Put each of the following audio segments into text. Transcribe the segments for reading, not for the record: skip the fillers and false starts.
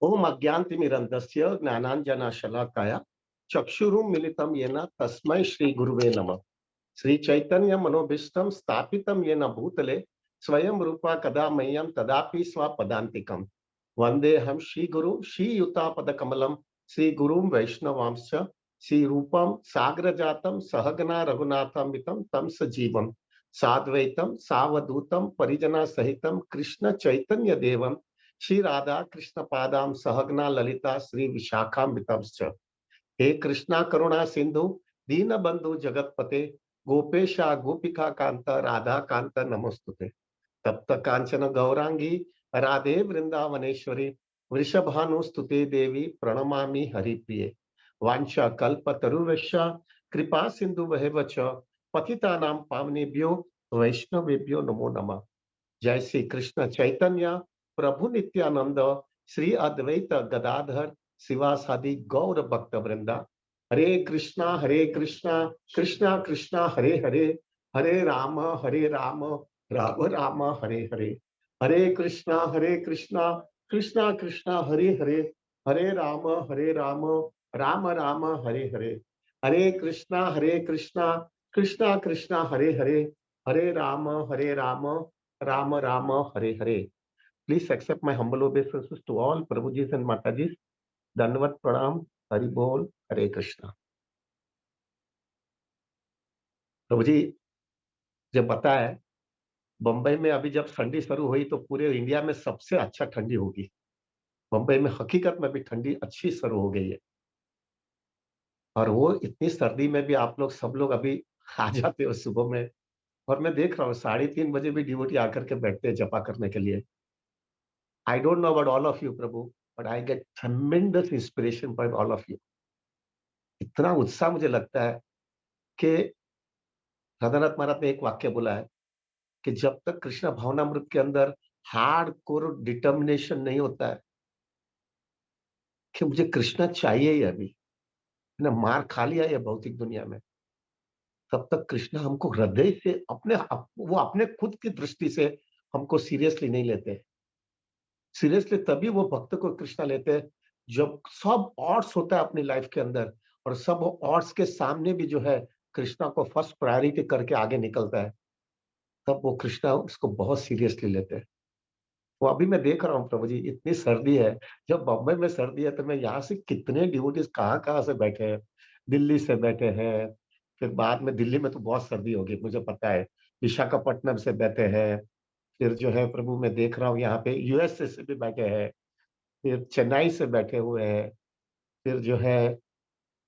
ओम अज्ञानतिमिरन्धस्य ज्ञानाञ्जनशलाकया चक्षुरुन्मीलितं येन तस्मै श्रीगुरुवे नमः। श्रीचैतन्यमनोभीष्टं स्थापितं येन भूतले स्वयं रूपा कदा मह्यं ददाति स्वपदान्तिकम्। वन्देऽहं श्रीगुरुं श्रीयुतापदकमलं श्रीगुरुं वैष्णवांश्च श्रीरूपं साग्रजातं सहगना रघुनाथान्वितं तं सजीवं साद्वैतं सावधूतं परिजनसहितं कृष्ण चैतन्य देवं श्री राधा कृष्ण पादाम सहगना ललिता श्री विशाखान्वितंश्च। हे कृष्णा करुणा सिंधु दीन बंधु जगतपते गोपेशा गोपिका कांत राधा कांत नमोस्तुते। तप्त कांचन गौरांगी राधे वृंदावनेश्वरी वृषभानुस्तुते देवी प्रणमामि हरिप्रिये। वांछा कल्पतरुश्च कृपा सिंधु वच पतितानां पावनेभ्यो वैष्णवेभ्यो नमो नमः। जय श्री कृष्ण चैतन्य प्रभु नित्यानंद श्री अद्वैत गदाधर शिवासादि गौर भक्त वृंदा। हरे कृष्णा कृष्णा कृष्णा हरे हरे, हरे राम राम राम हरे हरे। हरे कृष्णा कृष्णा कृष्णा हरे हरे, हरे राम राम राम हरे हरे। हरे कृष्णा कृष्णा कृष्णा हरे हरे, हरे Ram Ram Ram Hare Hare. Please accept my humble obeisances to all Prabhujis and Matajis. Dandavat Pranam, Hari Bol, Hare Krishna. प्रभु जी, जब पता है बंबई में अभी जब ठंडी शुरू हुई तो पूरे इंडिया में सबसे अच्छा ठंडी होगी। बंबई में हकीकत में भी ठंडी अच्छी शुरू हो गई है और वो इतनी सर्दी में भी आप लोग सब लोग अभी आ जाते हो सुबह में। और मैं देख रहा हूँ 3:30 बजे भी डिवोटी आकर के बैठते हैं जपा करने के लिए। I don't know about all of you प्रभु, but I get tremendous inspiration by all of you. इतना उत्साह मुझे लगता है कि राधानाथ महाराज ने एक वाक्य बोला है कि जब तक कृष्ण भावनामृत के अंदर हार्ड कोर डिटर्मिनेशन नहीं होता है कि मुझे कृष्ण चाहिए ही अभी, मैंने मार खा लिया है भौतिक दुनिया में, तब तक कृष्ण हमको हृदय से वो अपने खुद की दृष्टि से हमको सीरियसली नहीं लेते। सीरियसली तभी वो भक्त को कृष्ण लेते हैं जब सब ऑड्स होता है अपनी लाइफ के अंदर और सब ऑड्स के सामने भी जो है कृष्णा को फर्स्ट प्रायोरिटी करके आगे निकलता है, तब वो कृष्णा उसको बहुत सीरियसली लेते हैं। वो अभी मैं देख रहा हूँ प्रभु जी, इतनी सर्दी है। जब बम्बई में सर्दी है तो मैं यहाँ से कितने डिवोटीज कहाँ कहाँ से बैठे हैं। दिल्ली से बैठे हैं, फिर बाद में दिल्ली में तो बहुत सर्दी होगी मुझे पता है। विशाखापट्टनम से बैठे हैं, फिर जो है प्रभु मैं देख रहा हूँ यहाँ पे यूएसए से भी बैठे हैं, फिर चेन्नई से बैठे हुए हैं, फिर जो है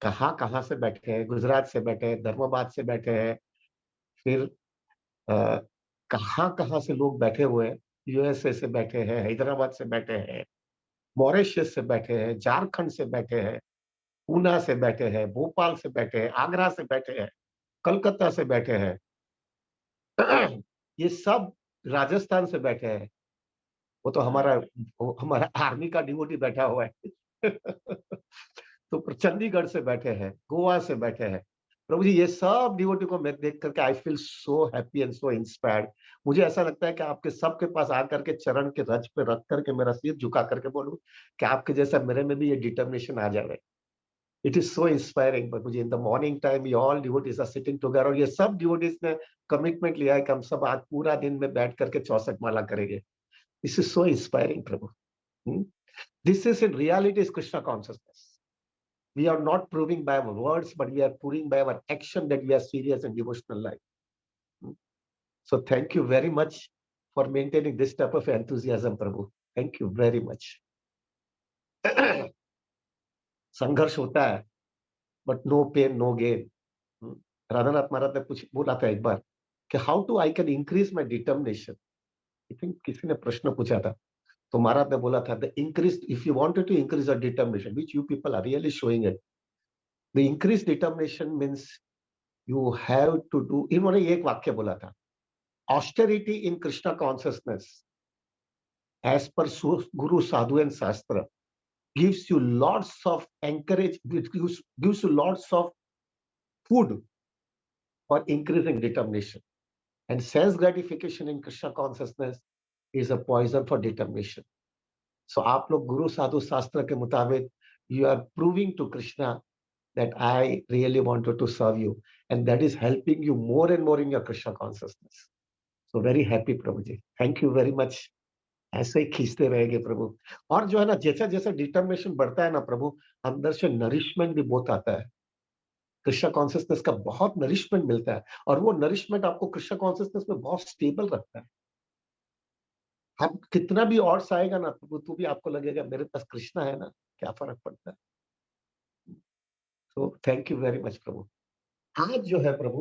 कहाँ कहाँ से बैठे हैं, गुजरात से बैठे हैं, धर्माबाद से बैठे हैं, फिर अ, कहाँ कहाँ से लोग बैठे हुए हैं। यूएसए से बैठे हैं, हैदराबाद से बैठे हैं, मॉरिशस से बैठे हैं, झारखंड से बैठे हैं, पूना से बैठे हैं, भोपाल से बैठे हैं, आगरा से बैठे हैं, कलकत्ता से बैठे हैं। ये सब राजस्थान से बैठे हैं। वो हमारा आर्मी का डिवोटी बैठा हुआ है। तो चंडीगढ़ से बैठे हैं, गोवा से बैठे हैं। प्रभु जी ये सब डिवोटी को मैं देख करके I feel so happy and so inspired. मुझे ऐसा लगता है कि आपके सबके पास आकर के चरण के रज पे रख करके मेरा सिर झुका करके बोलूं कि आपके जैसा मेरे में भी ये डिटर्मिनेशन आ जाए। इट इज सो इंस्पायरिंग प्रभु जी। In the morning time you all devotees are sitting together और ये सब डिवोटीज ने कमिटमेंट लिया है कि हम सब आज पूरा दिन में बैठ करके 64 माला करेंगे। This is so inspiring Prabhu. This is in reality is Krishna consciousness. We are not proving by our words, but we are proving by our action that we are serious in devotional life. So thank you very much for maintaining this type of enthusiasm, Prabhu. Thank you very much. संघर्ष होता है, but no pain, no gain. Radhanath महाराज ने कुछ बोला था एक बार कि how to I can increase my determination. I think किसी ने प्रश्न पूछा था, तो महाराज ने बोला था the increase if you wanted to increase your determination, which you people are really showing it. The increased determination means you have to do. इन्होंने एक वाक्य बोला था, austerity in Krishna consciousness, as per Guru Sadhu and Shastra, gives you lots of encourage, gives you lots of food for increasing determination. And sense gratification in Krishna consciousness is a poison for determination. सो आप लोग गुरु साधु शास्त्र के मुताबिक you are proving to Krishna that I really wanted to serve you, and that is helping you more and more in your Krishna consciousness. So very happy, प्रभु जी. Thank you very much. ऐसे ही खींचते रहेंगे प्रभु. और जो है ना, जैसा जैसा डिटर्मिनेशन बढ़ता है ना प्रभु, अंदर से नरिशमेंट भी बहुत आता है. कृष्णा कॉन्शियसनेस का बहुत नरिशमेंट मिलता है, और वो नरिशमेंट आपको कृष्णा कॉन्शियसनेस में बहुत स्टेबल रखता है. अब कितना भी और आएगा ना प्रभु, तो भी आपको लगेगा मेरे पास कृष्णा है ना, क्या फर्क पड़ता है. So thank you very much प्रभु. आज जो है प्रभु,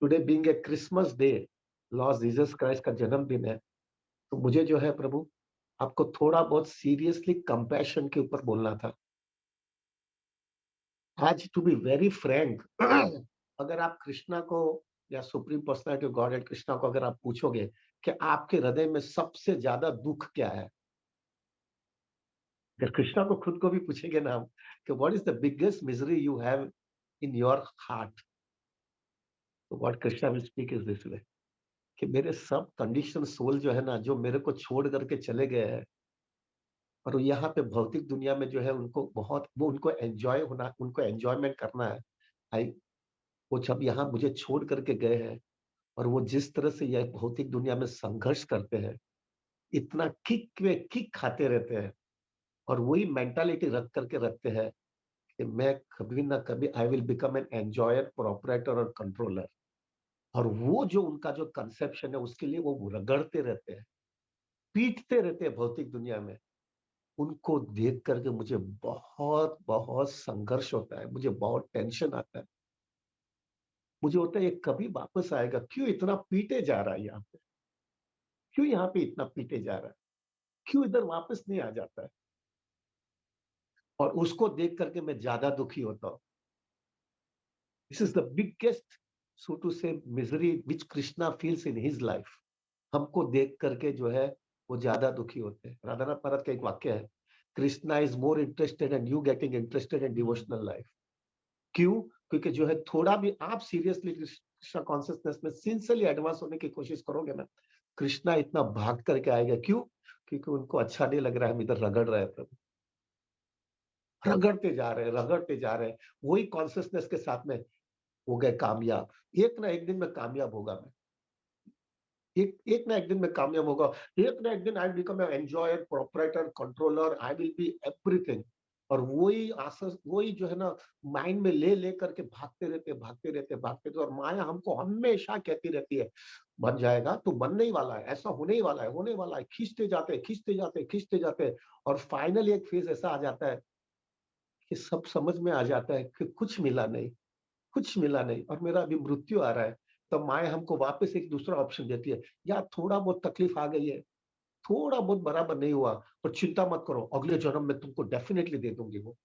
today being a Christmas day, Lord Jesus Christ का जन्मदिन है, तो मुझे जो है प्रभु, आपको थोड़ा बहुत सीरियसली कंपैशन के ऊपर बोलना था. आज टू बी वेरी फ्रैंक, अगर आप कृष्णा को या supreme personality of God and Krishna को अगर आप पूछोगे कि आपके हृदय में सबसे ज्यादा दुख क्या है, अगर कृष्णा को खुद को भी पूछेंगे ना हम कि what is the biggest misery you have in your heart, तो what Krishna will speak is this way, कि मेरे सब कंडीशन सोल जो है ना, जो मेरे को छोड़ करके चले गए हैं, और यहाँ पे भौतिक दुनिया में जो है उनको बहुत, वो उनको एंजॉय होना, उनको एंजॉयमेंट करना है. आई, वो जब यहाँ मुझे छोड़ करके गए हैं, और वो जिस तरह से यह भौतिक दुनिया में संघर्ष करते हैं, इतना किक में किक खाते रहते हैं, और वही मेंटालिटी रख करके रखते हैं कि मैं कभी ना कभी I will become an enjoyer, proprietor और कंट्रोलर. और वो जो उनका जो कंसेप्शन है, उसके लिए वो रगड़ते रहते हैं, पीटते रहते हैं भौतिक दुनिया में. उनको देख करके मुझे बहुत बहुत संघर्ष होता है, मुझे बहुत टेंशन आता है. मुझे होता है ये कभी वापस आएगा, क्यों इतना पीटे जा रहा है यहाँ पे, क्यों यहाँ पे इतना पीटे जा रहा है, क्यों इधर वापस नहीं आ जाता है. और उसको देख करके मैं ज्यादा दुखी होता हूँ. This is the biggest, so to say, misery which Krishna feels in his life. हमको देख करके जो है वो ज्यादा दुखी होते हैं. राधानाथ महाराज का एक वाक्य है, Krishna is more interested and you getting interested in devotional life. क्यों? क्योंकि जो है थोड़ा भी आप सीरियसली कृष्णा कॉन्शियसनेस में सिंसियरली एडवांस होने की कोशिश करोगे ना, कृष्णा इतना भाग करके आएगा. क्यों? क्योंकि उनको अच्छा नहीं लग रहा है हम इधर रगड़ रहे हैं प्रभु, रगड़ते जा रहे हैं, रगड़ते जा रहे हैं. वही कॉन्शियसनेस के साथ में हो गए कामयाब. एक ना एक दिन में कामयाब होगा मैं, एक एक ना एक दिन में कामयाब होगा. एक ना एक दिन I become an enjoyer, proprietor, controller, I will be everything. और वही आशा, वही जो है ना, माइंड में ले ले करके भागते रहते, भागते रहते, भागते रहते. और माया हमको हमेशा कहती रहती है, बन जाएगा तो बनने ही वाला है, ऐसा होने ही वाला है, होने वाला है. खींचते जाते, खींचते जाते, खींचते जाते. और फाइनली एक फेज ऐसा आ जाता है कि सब समझ में आ जाता है कि कुछ मिला नहीं, कुछ मिला नहीं, और मेरा अभी मृत्यु आ रहा है. तब माया हमको वापस एक दूसरा ऑप्शन देती है, यार थोड़ा बहुत तकलीफ आ गई है, थोड़ा बहुत बराबर नहीं हुआ, पर चिंता मत करो, अगले जन्म में तुमको डेफिनेटली दे दूंगी वो.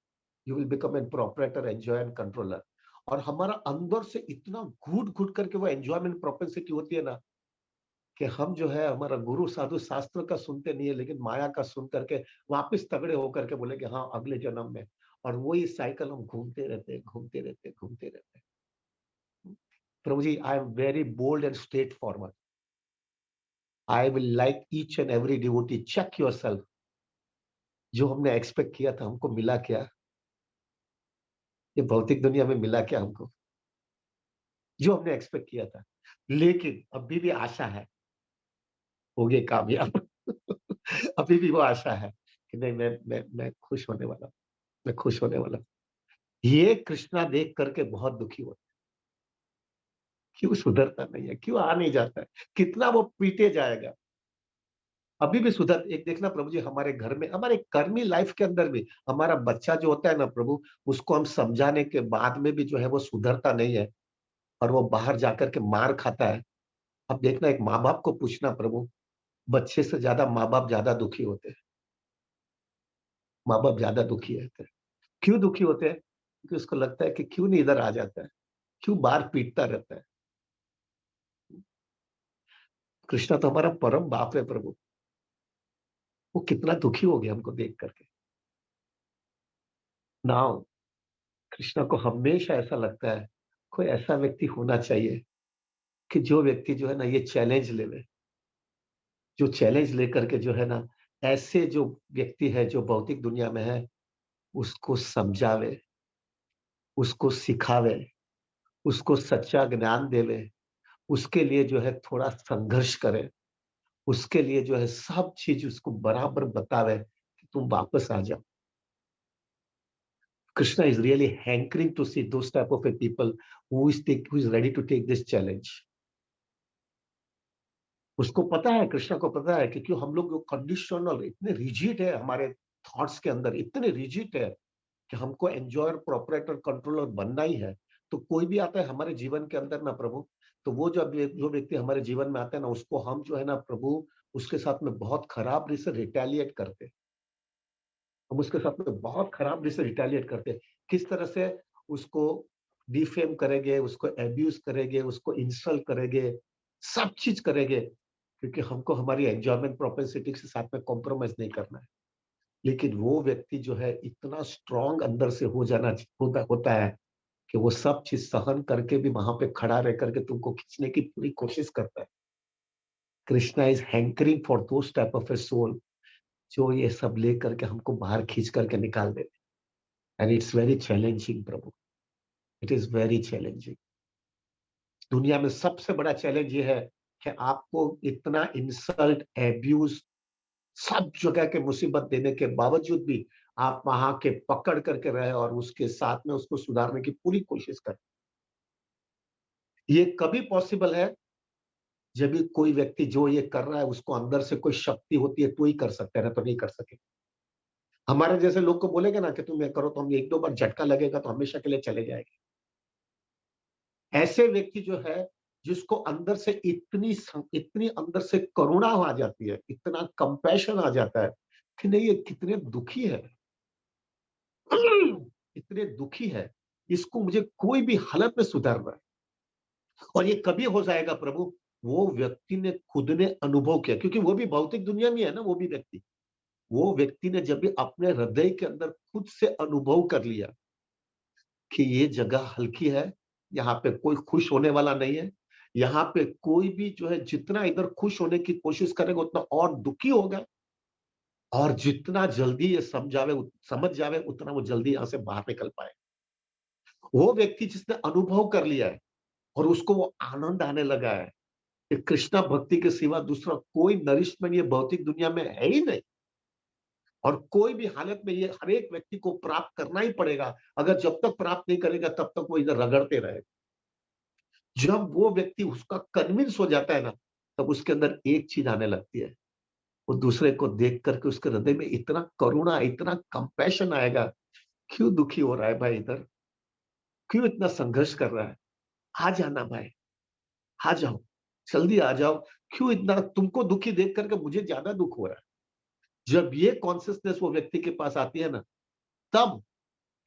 You will become an proprietor, enjoy and controller. और हमारा अंदर से इतना घुट घुट करके वो एंजॉयमेंट प्रोपेंसिटी होती है ना, कि हम जो है हमारा गुरु साधु शास्त्र का सुनते नहीं है, लेकिन माया का सुन करके वापस तगड़े होकर के बोले कि हाँ अगले जन्म में. और वही साइकिल हम घूमते रहते हैं, घूमते रहते हैं, घूमते रहते हैं. Prabhu ji, I am very bold and straightforward. I will like each and every devotee, check yourself. जो हमने एक्सपेक्ट किया था हमको मिला क्या, ये भौतिक दुनिया में मिला क्या हमको, जो हमने एक्सपेक्ट किया था. लेकिन अभी भी आशा है, हो गए कामयाब. अभी भी वो आशा है कि नहीं, मैं खुश होने वाला हूं, मैं खुश होने वाला हूं. ये कृष्णा देख करके बहुत दुखी होता है. क्यों सुधरता नहीं है, क्यों आ नहीं जाता है, कितना वो पीटे जाएगा. अभी भी सुधर, एक देखना प्रभु जी, हमारे घर में, हमारे कर्मी लाइफ के अंदर भी हमारा बच्चा जो होता है ना प्रभु, उसको हम समझाने के बाद में भी जो है वो सुधरता नहीं है, और वो बाहर जाकर के मार खाता है. अब देखना, एक माँ बाप को पूछना प्रभु, बच्चे से ज्यादा माँ बाप ज्यादा दुखी होते हैं. माँ बाप ज्यादा दुखी रहते हैं. क्यों दुखी होते हैं? क्योंकि उसको लगता है कि क्यों नहीं इधर आ जाता है, क्यों बाहर पीटता रहता है. कृष्णा तो हमारा परम बाप है प्रभु, वो कितना दुखी हो गया हमको देख करके. नाउ कृष्णा को हमेशा ऐसा लगता है, कोई ऐसा व्यक्ति होना चाहिए कि जो व्यक्ति जो है ना ये चैलेंज ले ले, जो चैलेंज लेकर के जो है ना ऐसे जो व्यक्ति है जो भौतिक दुनिया में है, उसको समझावे, उसको सिखावे, उसको सच्चा ज्ञान देवे, उसके लिए जो है थोड़ा संघर्ष करे, उसके लिए जो है सब चीज़ उसको बराबर बतावे कि तुम वापस आ जाओ। Krishna is really hankering to see those type of a people who is ready to take this challenge. उसको पता है, कृष्णा को पता है कि क्यों हम लोग जो कंडीशनल इतने रिजिड है हमारे थॉट्स के अंदर, इतने रिजिड है कि हमको एन्जॉयर, प्रोपराइटर, कंट्रोलर बनना ही है। तो कोई भी आता है हमारे जीवन के अंदर ना प्रभु, तो वो जो व्यक्ति हमारे जीवन में आता है ना, उसको हम जो है ना प्रभु, उसके साथ में बहुत खराब से रिटेलिएट करते हैं। हम उसके साथ में बहुत खराब से रिटेलिएट करते हैं। किस तरह से उसको डिफेम करेंगे, उसको अब्यूज़ करेंगे, उसको इंसल्ट करेंगे, सब चीज़ करेंगे, क्योंकि हमको हमारी एन्जॉयमेंट प्रोपेंसिटी के साथ में कॉम्प्रोमाइज़ नहीं करना है। लेकिन वो व्यक्ति जो है इतना स्ट्रॉन्ग अंदर से हो जाना होता होता है कि वो सब चीज़ सहन करके भी वहाँ पे खड़ा रह करके तुमको खींचने की पूरी कोशिश करता है। Krishna is hankering for those type of a soul जो ये सब लेकर के हमको बाहर खींच करके निकाल दे। And it's very challenging Prabhu, it is very challenging. दुनिया में सबसे बड़ा चैलेंज ये है कि आपको इतना इंसल्ट, अब्यूज़ सब जगह के मुसीबत देने के बावजूद भी आप वहाँ के पकड़ करके रहे और उसके साथ में उसको सुधारने की पूरी कोशिश करें। ये कभी पॉसिबल है जब भी कोई व्यक्ति जो ये कर रहा है उसको अंदर से कोई शक्ति होती है तो ही कर सकता है, ना तो नहीं कर सके। हमारे जैसे लोग को बोलेंगे ना कि तुम ये करो तो हम 1-2 बार झटका लगेगा तो हमेशा के लिए चले जाएँगे। ऐसे व्यक्ति जो है जिसको अंदर से इतनी अंदर से करुणा आ जाती है, इतना कंपैशन आ जाता है कि नहीं ये कितने दुखी है। इतने दुखी है, इसको मुझे कोई भी हालत में सुधारना है। और ये कभी हो जाएगा प्रभु, वो व्यक्ति ने खुद ने अनुभव किया क्योंकि वो भी भौतिक दुनिया में है ना वो भी व्यक्ति। वो व्यक्ति ने जब भी अपने हृदय के अंदर खुद से अनुभव कर लिया कि ये जगह हल्की है, यहाँ पे कोई खुश होने वाला नहीं है। यहाँ पे कोई भी जो है जितना इधर खुश होने की कोशिश करेगा उतना और दुखी होगा और जितना जल्दी ये समझ जावे उतना वो जल्दी यहाँ से बाहर निकल पाए। वो व्यक्ति जिसने अनुभव कर लिया है और उसको वो आनंद आने लगा है कि कृष्णा भक्ति के सिवा दूसरा कोई नरिशमेंट ये भौतिक दुनिया में है ही नहीं और कोई भी हालत में ये हर एक व्यक्ति को प्राप्त करना ही पड़ेगा। अगर जब तक प्राप्त नहीं करेगा तब तक वो इधर रगड़ते रहेगा। जब वो व्यक्ति उसका कन्विंस हो जाता है ना, तब उसके अंदर एक चीज़ आने लगती है। वो दूसरे को देख कर के उसके हृदय में इतना करुणा, इतना कंपैशन आएगा, क्यों दुखी हो रहा है भाई इधर? क्यों इतना संघर्ष कर रहा है? आ जाना भाई, आ जाओ, जल्दी आ जाओ। क्यों इतना तुमको दुखी देख कर के मुझे ज़्यादा दुःख हो रहा है। जब ये कॉन्शसनेस वो व्यक्ति के पास आती है ना, तब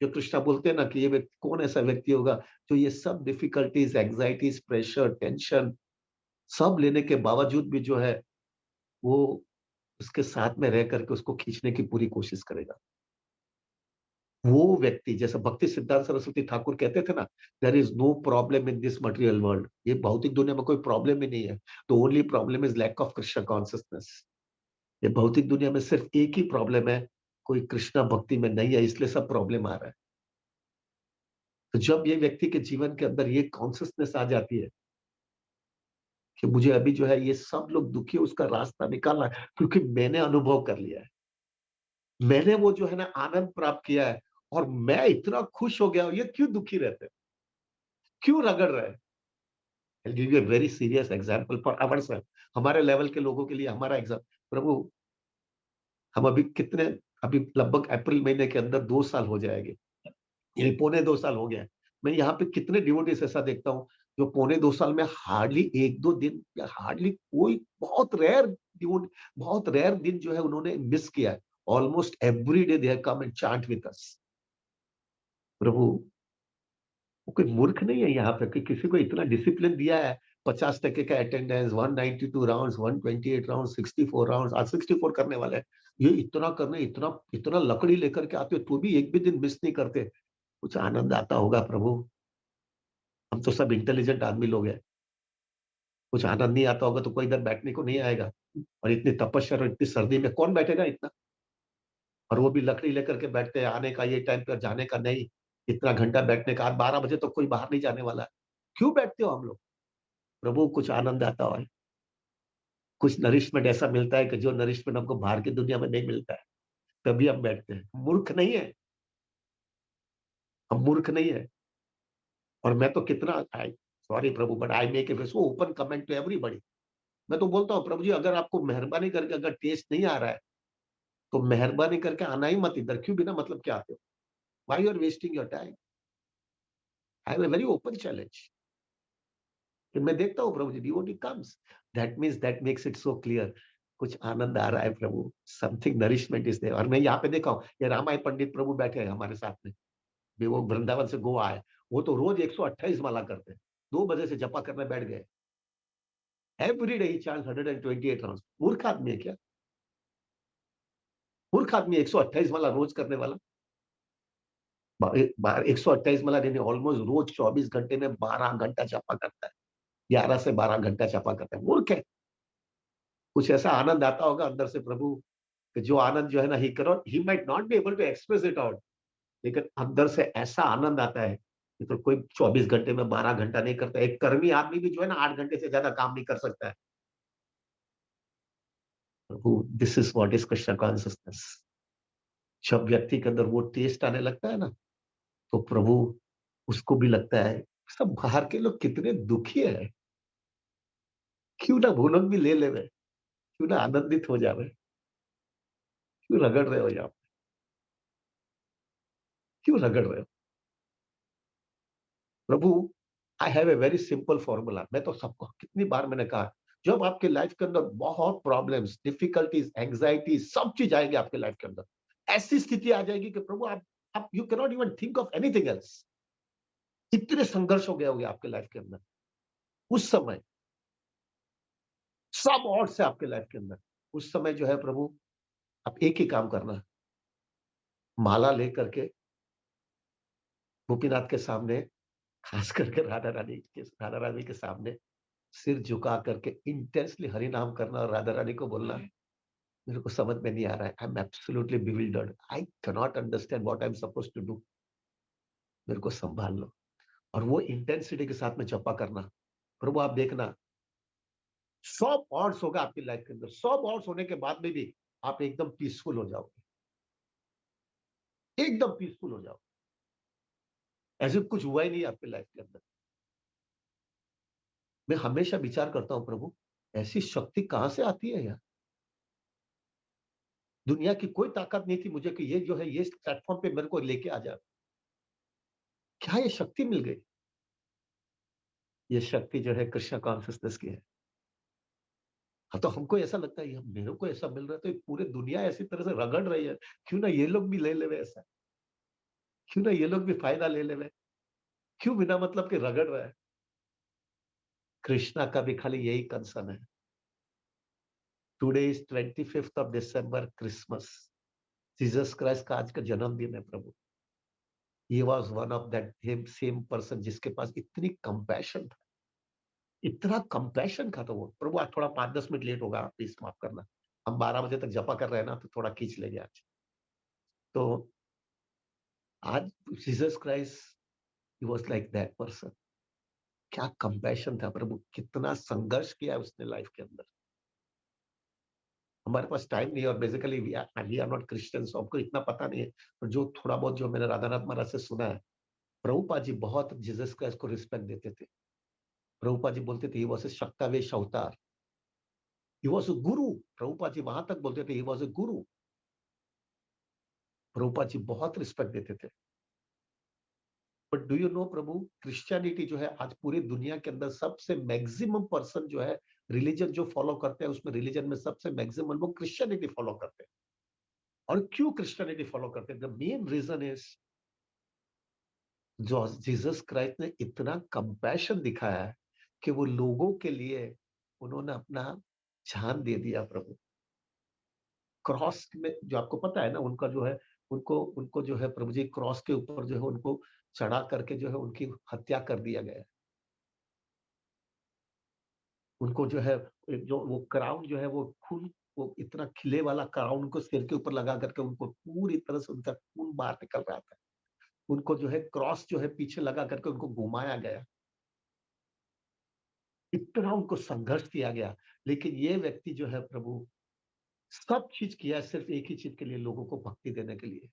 जो कृष्णा बोलते हैं ना कि ये व्यक्ति कौन ऐसा व्यक्ति होगा जो ये सब डिफिकल्टीज़, एंग्जायटीज़, प्रेशर, टेंशन सब लेने के बावजूद भी जो है, वो उसके साथ में रह करके उसको खींचने की पूरी कोशिश करेगा। वो व्यक्ति जैसे भक्ति सिद्धांत सरस्वती ठाकुर कहते थे ना, there is no problem in this material world. ये भौतिक दुनिया में कोई प्रॉब्लम ही नहीं है। The only problem is lack of Krishna consciousness. ये भौतिक दुनिया में सिर्फ एक ही प्रॉब्लम है, कोई कृष्णा भक्ति में नहीं है इसलिए सब प्रॉब्लम आ रहा है। तो जब ये व्यक्ति के जीवन के अंदर ये कॉन्शसनेस आ जाती है कि मुझे अभी जो है ये सब लोग दुखी है उसका रास्ता निकालना है क्योंकि मैंने अनुभव कर लिया है। मैंने वो जो है ना आनंद प्राप्त किया है और मैं इतना खुश हो गया हूँ, ये क्यों दुखी रहते हैं? क्यों रगड़ रहे हैं? I give you a very serious example for ourselves. हमारे लेवल के लोगों के लिए हमारा प्रभु हम अभी लगभग अप्रैल महीने के अंदर 2 साल हो जाएँगे। ये पौने 2 साल हो गया है। मैं यहाँ पे कितने डिवोटीज़ ऐसा देखता हूँ, जो पौने 2 साल में हार्डली 1-2 दिन या हार्डली कोई बहुत रेयर दिन जो है उन्होंने मिस किया है। Almost every day they have come and chant with us. Prabhu वो कोई मूर्ख नहीं है यहाँ पे कि किसी को इतना डिसिप्लिन दिया है 50% का अटेंडेंस 192 राउंड्स 128 राउंड्स 64 राउंड्स आज 64 करने वाले हैं ये इतना करने इतना इतना लकड़ी लेकर के आते हो तो भी एक भी दिन मिस नहीं करते कुछ आनंद आता होगा प्रभु हम तो सब इंटेलिजेंट आदमी लोग हैं कुछ आनंद नहीं आता होगा तो कोई इधर बैठने को नहीं आएगा और इतनी तपस्या और इतनी सर्दी में कौन बैठेगा इतना? और वो भी लकड़ी लेकर के बैठते हैं, आने का ये टाइम पे, जाने का नहीं, इतना घंटा बैठने का, आज 12 बजे तो कोई बाहर नहीं जाने वाला है। क्यों बैठते हो हम लोग? प्रभु कुछ आनंद आता है, कुछ नरिशमेंट ऐसा मिलता है कि जो नरिशमेंट हमको बाहर की दुनिया में नहीं मिलता है, तभी हम बैठते हैं। मूर्ख नहीं है, हम मूर्ख नहीं है। और मैं तो कितना आई सॉरी प्रभु but I make a so open comment to everybody. मैं तो बोलता हूँ प्रभु जी अगर आपको मेहरबानी करके अगर टेस्ट नहीं आ रहा है, तो मेहरबानी करके आना ही मत इधर, क्यों बिना मतलब के आते हो? Why you are wasting your time? I have a very open challenge कि मैं देखता हूँ Prabhu ji devotee comes, that means that makes it so clear, कुछ आनंद आ रहा है Prabhu, something nourishment is there. और मैं यहाँ पे देखा हूँ, ये रामाय पंडित प्रभु बैठे हैं हमारे साथ में, भी वो वृंदावन से गोवा आए, वो तो रोज 128 माला करते हैं, 2 बजे से जपा करने बैठ गए। एवरी डे ही चांट्स 128 राउंड्स। मूर्ख आदमी है क्या? मूर्ख आदमी 128 माला रोज करने वाला। 128 माला यानी ऑलमोस्ट रोज 24 घंटे में 12 घंटा जपा करता है, 11 से 12 घंटा जपा करता है। मूर्ख है। कुछ ऐसा आनंद आता होगा अंदर से प्रभु, कि जो आनंद जो है ना, he might not be able to express it out, लेकिन अंदर से ऐसा आनंद आता है कि तो कोई 24 घंटे में 12 घंटा नहीं करता। एक कर्मी आदमी भी जो है ना 8 घंटे से ज्यादा काम नहीं कर सकता है। Prabhu this is what is Krishna consciousness. जब व्यक्ति के अंदर वो टेस्ट आने लगता है ना, तो प्रभु उसको भी लगता है सब बाहर के लोग कितने दुखी है, क्यों ना वो लोग भी ले लेवे, क्यों ना आनंदित हो जावे, क्यों रगड़ रहे हो यहाँ पे? क्यों रगड़ रहे हो? Prabhu I have a very simple formula. मैं तो सबको कितनी बार मैंने कहा, जब आपके लाइफ के अंदर बहुत प्रॉब्लम्स, डिफिकल्टीज, एंग्जाइटी सब चीज आएंगे आपके लाइफ के अंदर, ऐसी स्थिति आ जाएगी कि प्रभु आप you can not even think of anything else. इतने संघर्ष हो गया होगा आपके लाइफ के अंदर उस समय, सब और से आपके लाइफ के अंदर उस समय जो है प्रभु, आप एक ही काम करना, माला लेकर के गोपीनाथ के सामने, खास करके राधा रानी के सामने सिर झुका करके इंटेंसली हरि नाम करना और राधा रानी को बोलना, मेरे को समझ में नहीं आ रहा है, I am absolutely bewildered, I can not understand what I am supposed to do, मेरे को संभाल लो। और वो इंटेंसिटी के साथ में जपा करना, प्रभु आप देखना 100 होगा आपकी लाइफ के अंदर, 100 होने के बाद में भी आप एकदम पीसफुल हो जाओगे, एकदम पीसफुल हो जाओ, ऐसे कुछ हुआ ही नहीं आपकी लाइफ के अंदर। मैं हमेशा विचार करता हूँ प्रभु, ऐसी शक्ति कहां से आती है यार? दुनिया की कोई ताकत नहीं थी मुझे कि ये जो है ये प्लेटफॉर्म पे मेरे को लेके आ जाए, क्या ये शक्ति मिल गई? ये शक्ति जो है कृष्ण कॉन्शियसनेस की है। हाँ, तो हमको ऐसा लगता है ये मेरे को ऐसा मिल रहा है तो ये पूरी दुनिया ऐसी तरह से रगड़ रही है, क्यों ना ये लोग भी ले लेवे ऐसा, क्यों ना ये लोग भी फायदा ले लेवे, क्यों बिना मतलब के रगड़ रहा है? कृष्णा का भी खाली यही कंसर्न है। Today is 25 Christmas, Jesus Christ का आज का जन्मदिन है Prabhu. He was one of that same person जिसके पास इतनी कंपैशन था, इतना कंपैशन था। तो वो प्रभु आज थोड़ा 5-10 मिनट लेट होगा, प्लीज माफ करना, हम 12 बजे तक जपा कर रहे हैं ना, तो थोड़ा खींच लेंगे आज। तो आज Jesus Christ he was like that person. क्या कंपैशन था प्रभु, कितना संघर्ष किया उसने लाइफ के अंदर। हमारे पास टाइम नहीं है और basically we are not Christians, हमको इतना पता नहीं है, पर जो थोड़ा बहुत जो मैंने राधानाथ महाराज से सुना है, प्रभुपाद जी बहुत जीसस क्राइस्ट को रिस्पेक्ट देते थे। प्रभुपाद जी बोलते थे ही वाज ए शक्तावेश अवतार, ही वाज अ गुरु। प्रभुपाद जी वहां तक बोलते थे ही वाज अ गुरु। प्रभुपाद जी बहुत रिस्पेक्ट देते थे। But do you know Prabhu, Christianity जो है आज पूरी दुनिया के अंदर सबसे मैक्सिमम पर्सन जो है रिलीजन जो फॉलो करते हैं, उसमें रिलीजन में सबसे मैक्सिमम लोग क्रिश्चियनिटी फॉलो करते हैं। और क्यों क्रिश्चियनिटी फॉलो करते हैं? द मेन रीजन इज जो जीसस क्राइस्ट ने इतना कंपैशन दिखाया है कि वो लोगों के लिए उन्होंने अपना जान दे दिया प्रभु। क्रॉस में जो आपको पता है ना, उनका जो है उनको उनको जो है प्रभु जी क्रॉस के ऊपर जो है उनको चढ़ा करके जो है उनकी हत्या कर दिया गया। उनको जो है जो वो क्राउन जो है वो खून, वो इतना खिले वाला क्राउन उनको सिर के ऊपर लगा करके उनको पूरी तरह से उनका खून बाहर निकल रहा था। उनको जो है क्रॉस जो है पीछे लगा करके उनको घुमाया गया। इतना उनको संघर्ष किया गया। लेकिन ये व्यक्ति जो है प्रभु सब चीज़ किया है सिर्फ़ एक ही चीज़ के लिए, लोगों को भक्ति देने के लिए।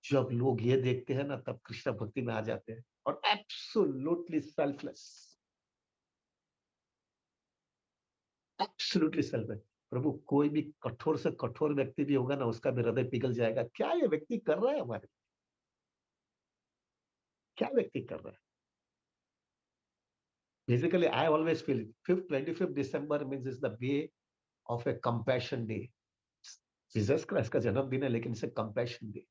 जब लोग ये देखते हैं ना तब कृष्ण भक्ति में आ जाते हैं और एब्सोल्यूटली सेल्फलेस, एब्सोल्यूटली सेल्फलेस। प्रभु कोई भी कठोर से कठोर व्यक्ति भी होगा ना उसका भी हृदय पिघल जाएगा। क्या ये व्यक्ति कर रहा है हमारे लिए? क्या व्यक्ति कर रहा है? Basically I always feel 5th 25th December means is the day of A compassion day. Jesus Christ का जन्मदिन है लेकिन इसे कंपैशन डे।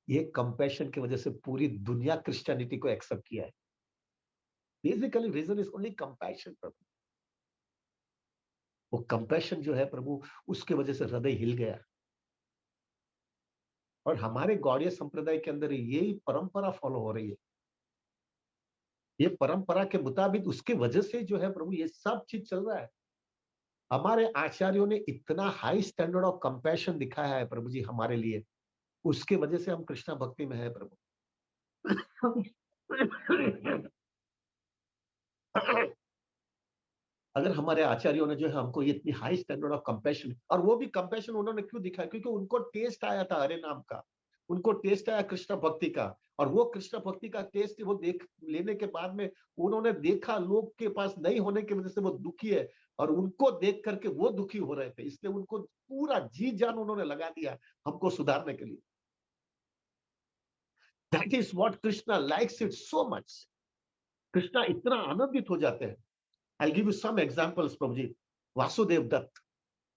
ये कंपैशन की वजह से पूरी दुनिया क्रिश्चियनिटी को एक्सेप्ट किया है। Basically reason is only compassion Prabhu. वो कंपैशन जो है प्रभु उसकी वजह से हृदय हिल गया। और हमारे गौड़ीय संप्रदाय के अंदर यही परंपरा फॉलो हो रही है। ये परंपरा के मुताबिक उसकी वजह से जो है प्रभु ये सब चीज़ चल रहा है। हमारे आचार्यों ने इतना हाई स्टैंडर्ड ऑफ कंपैशन दिखाया है प्रभु जी हमारे लिए। उसकी वजह से हम कृष्णा भक्ति में हैं प्रभु। अगर हमारे आचार्यों ने जो है हमको ये इतनी हाई स्टैंडर्ड ऑफ कंपैशन, और वो भी कंपैशन उन्होंने क्यों दिखाया? क्योंकि उनको टेस्ट आया था हरे नाम का, उनको टेस्ट आया कृष्ण भक्ति का। और वो कृष्ण भक्ति का टेस्ट वो देख लेने के बाद में उन्होंने देखा लोग के पास नहीं होने की वजह से वो दुखी है, और उनको देख करके वो दुखी हो रहे थे, इसलिए उनको पूरा जी जान उन्होंने लगा दिया हमको सुधारने के लिए। That is what Krishna likes it so much. Krishna इतना आनंदित हो जाते हैं। I give you some examples Prabhu ji. Vasudev Datta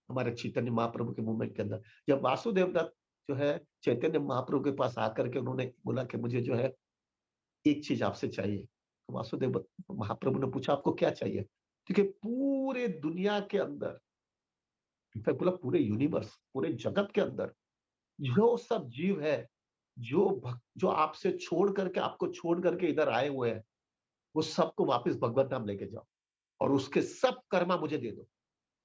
हमारे चैतन्य महाप्रभु के मूवमेंट के अंदर, जब वासुदेव दत्त जो है चैतन्य महाप्रभु के पास आकर के उन्होंने बोला कि मुझे जो है एक चीज आपसे चाहिए, तो वासुदेव महाप्रभु ने पूछा आपको क्या चाहिए? क्योंकि पूरे दुनिया के अंदर, इनफैक्ट बोला पूरे यूनिवर्स, पूरे जगत के अंदर जो सब जीव है, जो आपसे छोड़ करके आपको छोड़ करके इधर आए हुए हैं, वो सबको वापस भगवत धाम लेके जाओ और उसके सब कर्मा मुझे दे दो।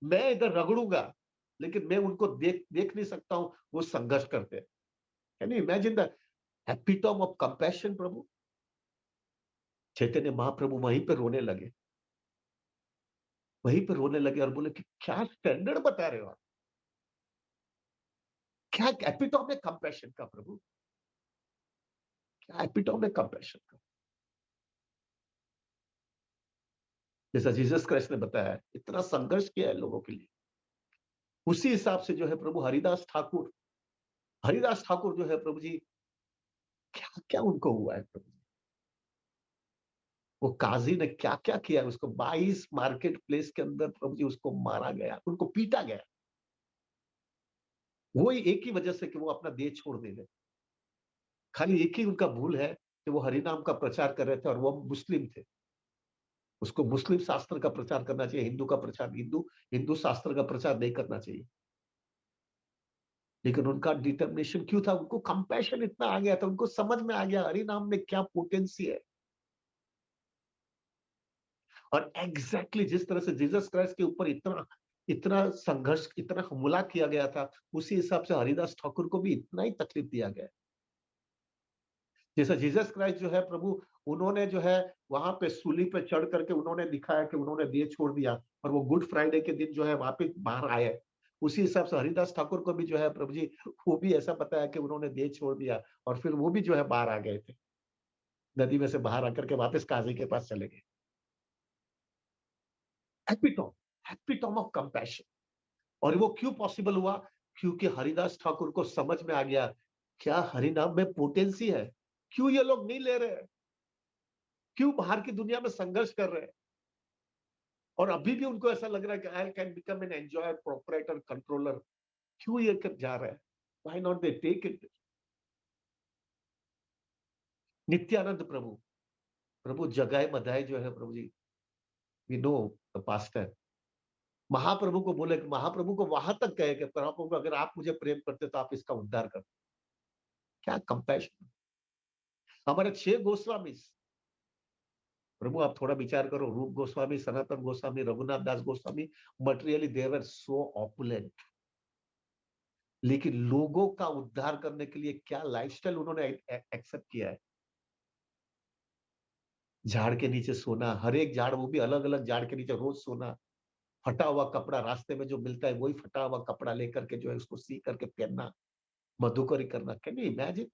मैं इधर रगड़ूंगा लेकिन मैं उनको देख देख नहीं सकता हूं, वो संघर्ष करते हैं। Can you imagine the epitome of compassion Prabhu? Chaitanya Mahaprabhu वहीं पे रोने लगे, वहीं पे रोने लगे और बोले कि क्या स्टैंडर्ड बता रहे हो आप? क्या एपिटोम है कंपैशन का प्रभु? क्या एपिटोम है कंपैशन का? जैसा जीसस क्राइस्ट ने बताया है, इतना संघर्ष किया है लोगों के लिए। उसी हिसाब से जो है प्रभु हरिदास ठाकुर जो है प्रभु जी, क्या क्या उनको हुआ है प्रभु जी? वो काजी ने क्या क्या किया है उसको, 22 मार्केट प्लेस के अंदर प्रभु जी उसको मारा गया, उनको पीटा गया। वो ही एक ही वजह से कि वो अपना देह छोड़ दे गए। खाली एक ही उनका भूल है कि वो हरिनाम का प्रचार कर रहे थे और वो मुस्लिम थे। उसको मुस्लिम शास्त्र का प्रचार करना चाहिए, हिंदू का प्रचार, हिंदू शास्त्र का प्रचार नहीं करना चाहिए। लेकिन उनका डिटर्मिनेशन क्यों था? उनको कंपैशन इतना आ गया था, उनको समझ में आ गया हरिनाम में क्या पोटेंसी है। और एग्जैक्टली जिस तरह से जीसस क्राइस्ट के ऊपर इतना इतना संघर्ष, इतना हमला किया गया था, उसी हिसाब से हरिदास ठाकुर को भी इतना ही तकलीफ दिया गया। जैसे जीसस क्राइस्ट जो है प्रभु, उन्होंने जो है वहां पे सूली पे चढ़ करके उन्होंने दिखाया कि उन्होंने देह छोड़ दिया और वो गुड फ्राइडे के दिन जो है वापिस बाहर आए। उसी हिसाब से हरिदास ठाकुर को भी जो है प्रभु जी, वो भी ऐसा बताया कि उन्होंने देह छोड़ दिया और फिर वो भी जो है बाहर आ गए थे, नदी में से बाहर आकर के वापस काजी के पास चले गए। Epitome epitome of compassion. और वो क्यों पॉसिबल हुआ? क्योंकि हरिदास ठाकुर को समझ में आ गया क्या हरिनाम में पोटेंसी है। क्यों ये लोग नहीं ले रहे हैं? क्यों बाहर की दुनिया में संघर्ष कर रहे हैं? और अभी भी उनको ऐसा लग रहा है कि I can become an enjoyer proprietor controller. क्यों ये कर जा रहा है? Why not they take it? Nityananda Prabhu, Prabhu Jagai Madhai जो है Prabhu ji, we know the pastor, Mahaprabhu को बोले, महाप्रभु को वहां तक कहे कि प्रभु अगर आप मुझे प्रेम करते तो आप इसका उद्धार कर। क्या कंपैशन! हमारे 6 गोस्वामी, प्रभु आप थोड़ा विचार करो, रूप गोस्वामी, सनातन गोस्वामी, रघुनाथ दास गोस्वामी, मटेरियली दे वर सो ऑपुलेंट, लेकिन लोगों का उद्धार करने के लिए क्या लाइफस्टाइल उन्होंने एक्सेप्ट किया है। झाड़ के नीचे सोना, हर एक झाड़, वो भी अलग अलग झाड़ के नीचे रोज सोना, फटा हुआ कपड़ा रास्ते में जो मिलता है वही फटा हुआ कपड़ा लेकर के जो है उसको सी करके पहनना, मधुकरी करना। Can you imagine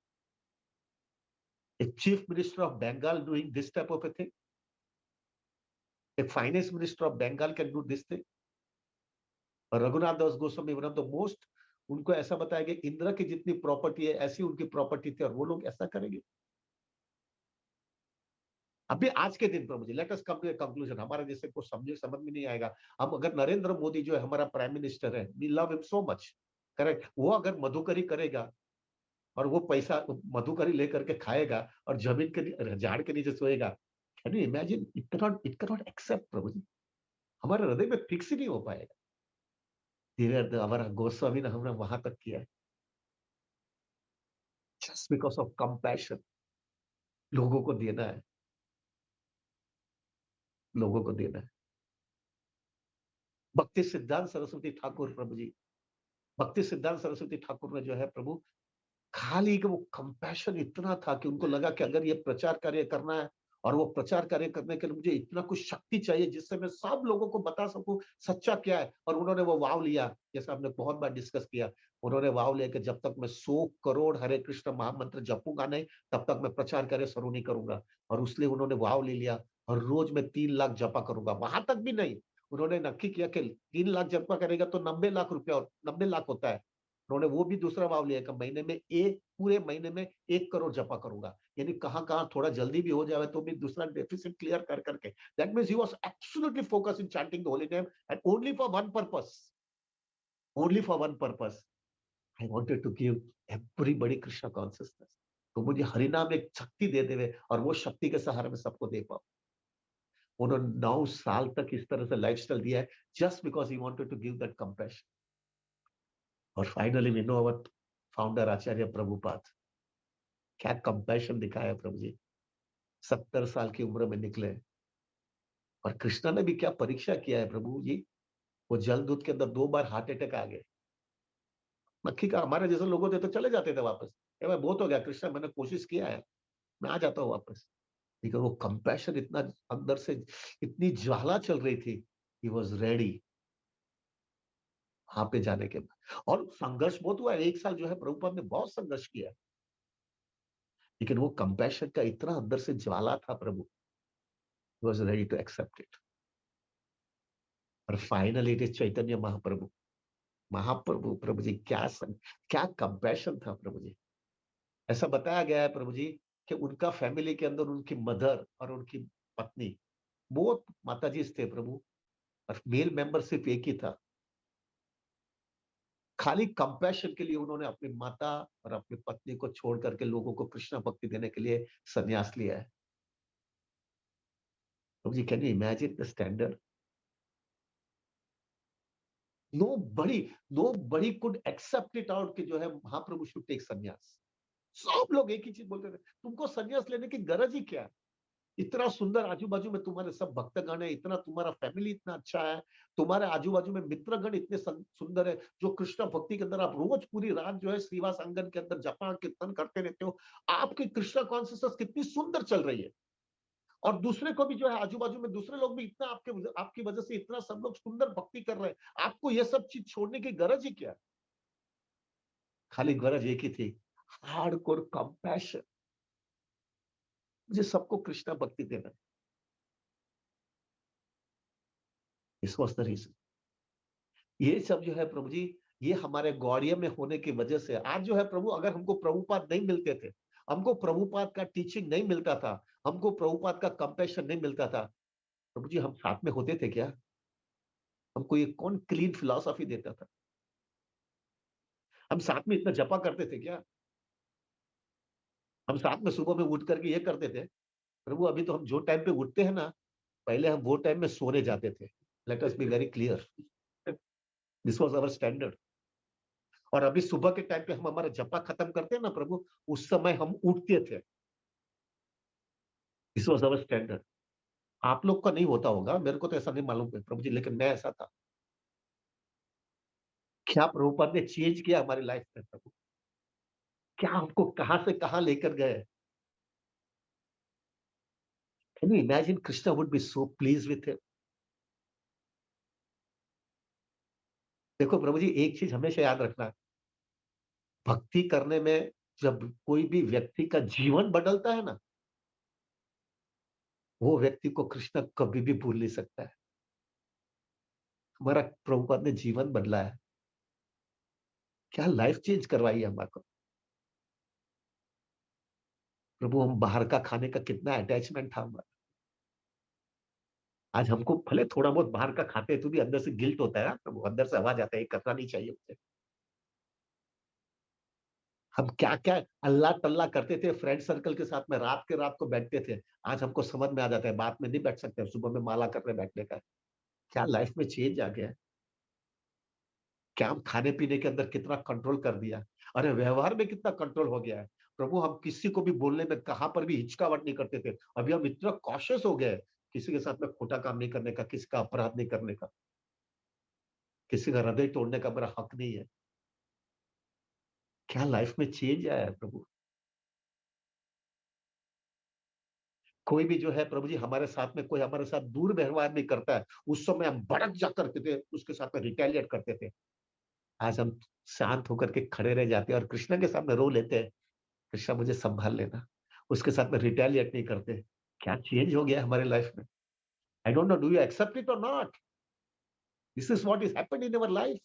a chief minister of Bengal doing this type of a thing? A finance minister of Bengal can do this thing? और Raghunath Das Goswami one of the most, उनको ऐसा बताया गया इंदिरा की जितनी प्रॉपर्टी है ऐसी उनकी प्रॉपर्टी थी, और वो लोग ऐसा करेंगे। अभी आज के दिन पर मुझे let us come to a conclusion, हमारे जैसे को समझे समझ में नहीं आएगा। हम अगर नरेंद्र मोदी जो है हमारा प्राइम मिनिस्टर है, we love him so much, correct, वो अगर मधुकरी करेगा और वो पैसा मधुकरी लेकर के खाएगा और जमीन के झाड़ के नीचे सोएगा, can you imagine? It cannot accept Prabhu ji, हमारे हृदय में फिक्स ही नहीं हो पाएगा। धीरे हमारा गोस्वामी ने हमने वहां तक किया है, जस्ट बिकॉज ऑफ कंपैशन। लोगों को देना है, लोगों को देना है। भक्ति सिद्धांत सरस्वती ठाकुर प्रभु जी, भक्ति सिद्धांत सरस्वती ठाकुर ने जो है प्रभु, खाली कि वो कंपैशन इतना था कि उनको लगा कि अगर ये प्रचार कार्य करना है और वो प्रचार कार्य करने के लिए मुझे इतना कुछ शक्ति चाहिए जिससे मैं सब लोगों को बता सकूं सच्चा क्या है। और उन्होंने वो वाव लिया, जैसे हमने बहुत बार डिस्कस किया, उन्होंने वाव लिया कि जब तक मैं 100 करोड़ हरे कृष्ण महामंत्र जपूंगा नहीं, तब तक मैं प्रचार कार्य शुरू नहीं करूंगा। और उसलिए उन्होंने वाव ले लिया, और रोज मैं 3 लाख जपा करूंगा। वहां तक भी नहीं, उन्होंने नक्की किया कि 3 लाख जपा करेगा तो 90 लाख रुपया, और 90 लाख होता है। उन्होंने वो भी दूसरा वाव लिया कि महीने में एक, पूरे महीने में 1 करोड़ जपा करूंगा। यानी कहां-कहां थोड़ा जल्दी भी हो जाए तो भी दूसरा डेफिसिट क्लियर कर करके। That means he was absolutely focused in chanting the holy name and only for one purpose, only for one purpose, I wanted to give everybody Krishna consciousness. तो मुझे हरि नाम एक शक्ति दे देवे और वो शक्ति के सहारे मैं सबको दे पाऊं। उन्होंने 9 साल तक इस तरह से लाइफस्टाइल दिया है, just because he wanted to give that compassion. और finally we know our founder Acharya Prabhupada, क्या कंपैशन दिखाया प्रभु जी। 70 साल की उम्र में निकले, और कृष्णा ने भी क्या परीक्षा किया है प्रभु जी। वो जल दूध के अंदर 2 बार हार्ट अटैक आ गए। मक्खी का हमारे जैसे लोग होते तो चले जाते थे वापस, भाई बहुत हो गया कृष्णा, मैंने कोशिश किया है, मैं आ जाता हूँ वापस। लेकिन वो कंपैशन इतना अंदर से, इतनी ज्वाला चल रही थी, ही वॉज रेडी वहां पे जाने के बाद। और संघर्ष बहुत हुआ है, 1 साल जो है प्रभुपाद ने बहुत संघर्ष किया, लेकिन वो कंपैशन का इतना अंदर से ज्वाला था Prabhu, was ready to accept it. और finally it is Chaitanya Mahaprabhu, Mahaprabhu Prabhu ji, क्या कंपैशन था प्रभु जी। ऐसा बताया गया है प्रभु जी कि उनका फैमिली के अंदर उनकी मदर और उनकी पत्नी, बोथ माताजी थे प्रभु, और मेल मेंबर सिर्फ एक ही था। खाली कंपैशन के लिए उन्होंने अपनी माता और अपनी पत्नी को छोड़ करके लोगों को कृष्ण भक्ति देने के लिए संन्यास लिया है। Prabhu ji, can you imagine the standard? No nobody could accept it out कि जो है महाप्रभु शुड टेक संन्यास। सब लोग एक ही चीज बोलते थे, तुमको संन्यास लेने की गरज ही क्या है? इतना सुंदर आजू-बाजू में तुम्हारे सब भक्तगण है, इतना तुम्हारा फैमिली इतना अच्छा है, तुम्हारे आजू-बाजू में मित्रगण इतने सुंदर है, जो कृष्ण भक्ति के अंदर आप रोज पूरी रात जो है श्रीवास आंगन के अंदर जपा कीर्तन करते रहते हो। आपकी कृष्ण कॉन्शियसनेस कितनी सुंदर चल रही है, और दूसरे को भी जो है आजू-बाजू में दूसरे लोग भी इतना आपकी वजह से इतना सब लोग सुंदर भक्ति कर रहे हैं। आपको ये सब चीज छोड़ने की गरज ही क्या है? खाली गरज एक ही थी, हार्डकोर कंपैशन, मुझे सबको कृष्ण भक्ति देना है। This was the reason. ये सब जो है प्रभु जी, ये हमारे गौड़िया में होने की वजह से आज जो है प्रभु, अगर हमको प्रभुपाद नहीं मिलते थे, हमको प्रभुपाद का टीचिंग नहीं मिलता था, हमको प्रभुपाद का कंपैशन नहीं मिलता था, प्रभु जी हम साथ में होते थे क्या? हमको ये कौन क्लीन फिलॉसफी देता था? हम साथ में इतना जपा करते थे क्या? हम साथ में सुबह में उठ करके ये करते थे? प्रभु अभी तो हम जो टाइम पे उठते हैं ना, पहले हम वो टाइम में सोने जाते थे। Let us be very clear, this was our standard. और अभी सुबह के टाइम पे हम हमारा जपा खत्म करते हैं ना प्रभु, उस समय हम उठते थे। This was our standard. आप लोग का नहीं होता होगा, मेरे को तो ऐसा नहीं मालूम है प्रभु जी, लेकिन मैं ऐसा था। क्या प्रभुपाद ने चेंज किया हमारी लाइफ में प्रभु, क्या हमको कहाँ से कहाँ लेकर गए। Can you imagine Krishna would be so pleased with him. देखो प्रभु जी, एक चीज हमेशा याद रखना, भक्ति करने में जब कोई भी व्यक्ति का जीवन बदलता है ना, वो व्यक्ति को कृष्ण कभी भी भूल नहीं सकता है। हमारा प्रभुपाद ने जीवन बदला है, क्या लाइफ चेंज करवाई है हमारे। प्रभु, हम बाहर का खाने का कितना अटैचमेंट था हमारा। आज हमको भले थोड़ा बहुत बाहर का खाते हैं तो भी अंदर से गिल्ट होता है ना प्रभु, अंदर से आवाज आता है, ये करना नहीं चाहिए मुझे। हम क्या क्या अल्लाह तल्ला करते थे फ्रेंड सर्कल के साथ में, रात के रात को बैठते थे। आज हमको समझ में आ जाता है, बात में नहीं बैठ सकते, सुबह में माला करने बैठने का है। क्या लाइफ में चेंज आ गया है। क्या हम खाने पीने के अंदर कितना कंट्रोल कर दिया, अरे व्यवहार में कितना कंट्रोल हो गया है। प्रभु, हम किसी को भी बोलने में कहां पर भी हिचकावट नहीं करते थे, अभी हम इतना कॉशियस हो गए, किसी के साथ में खोटा काम नहीं करने का, किसी का अपराध नहीं करने का, किसी का हृदय तोड़ने का मेरा हक नहीं है। क्या लाइफ में चेंज आया है प्रभु। कोई भी जो है प्रभु जी हमारे साथ में, कोई हमारे साथ दूर व्यवहार नहीं करता है, उस समय हम भड़क जा करके थे, उसके साथ में रिटेलिएट करते थे। आज हम शांत होकर के खड़े रह जाते हैं और कृष्णा के सामने रो लेते हैं, कृष्णा मुझे संभाल लेना, उसके साथ में रिटेलिएट नहीं करते। क्या चेंज हो गया हमारे लाइफ में। I don't know, do you accept it और नॉट। This is what is happened in our life.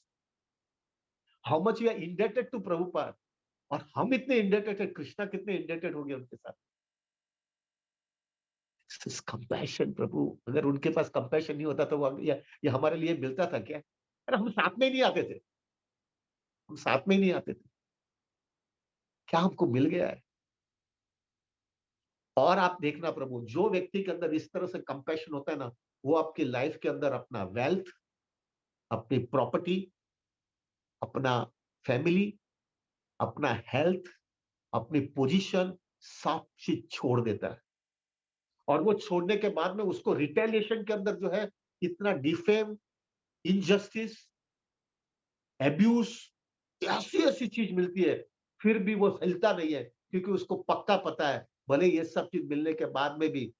How much you are indebted to Prabhupada, और हम इतने इंडेटेड है, कृष्णा कितने इंडेटेड हो गए उनके साथ। कंपैशन प्रभु, अगर उनके पास कंपैशन नहीं होता तो वो ये हमारे लिए मिलता था क्या। अरे हम साथ में ही नहीं आते थे, हम साथ में ही नहीं आते थे। क्या हमको मिल गया है। और आप देखना प्रभु, जो व्यक्ति के अंदर इस तरह से कंपैशन होता है ना, वो आपकी लाइफ के अंदर अपना वेल्थ, अपनी प्रॉपर्टी, अपना फैमिली, अपना हेल्थ, अपनी पोजीशन, सब चीज छोड़ देता है। और वो छोड़ने के बाद में उसको रिटेलिएशन के अंदर जो है, इतना डिफेम, इनजस्टिस, एब्यूज, ऐसी ऐसी चीज मिलती है, फिर भी वो हिलता नहीं है, क्योंकि उसको पक्का पता है, भले ये सब चीज मिलने के बाद में भी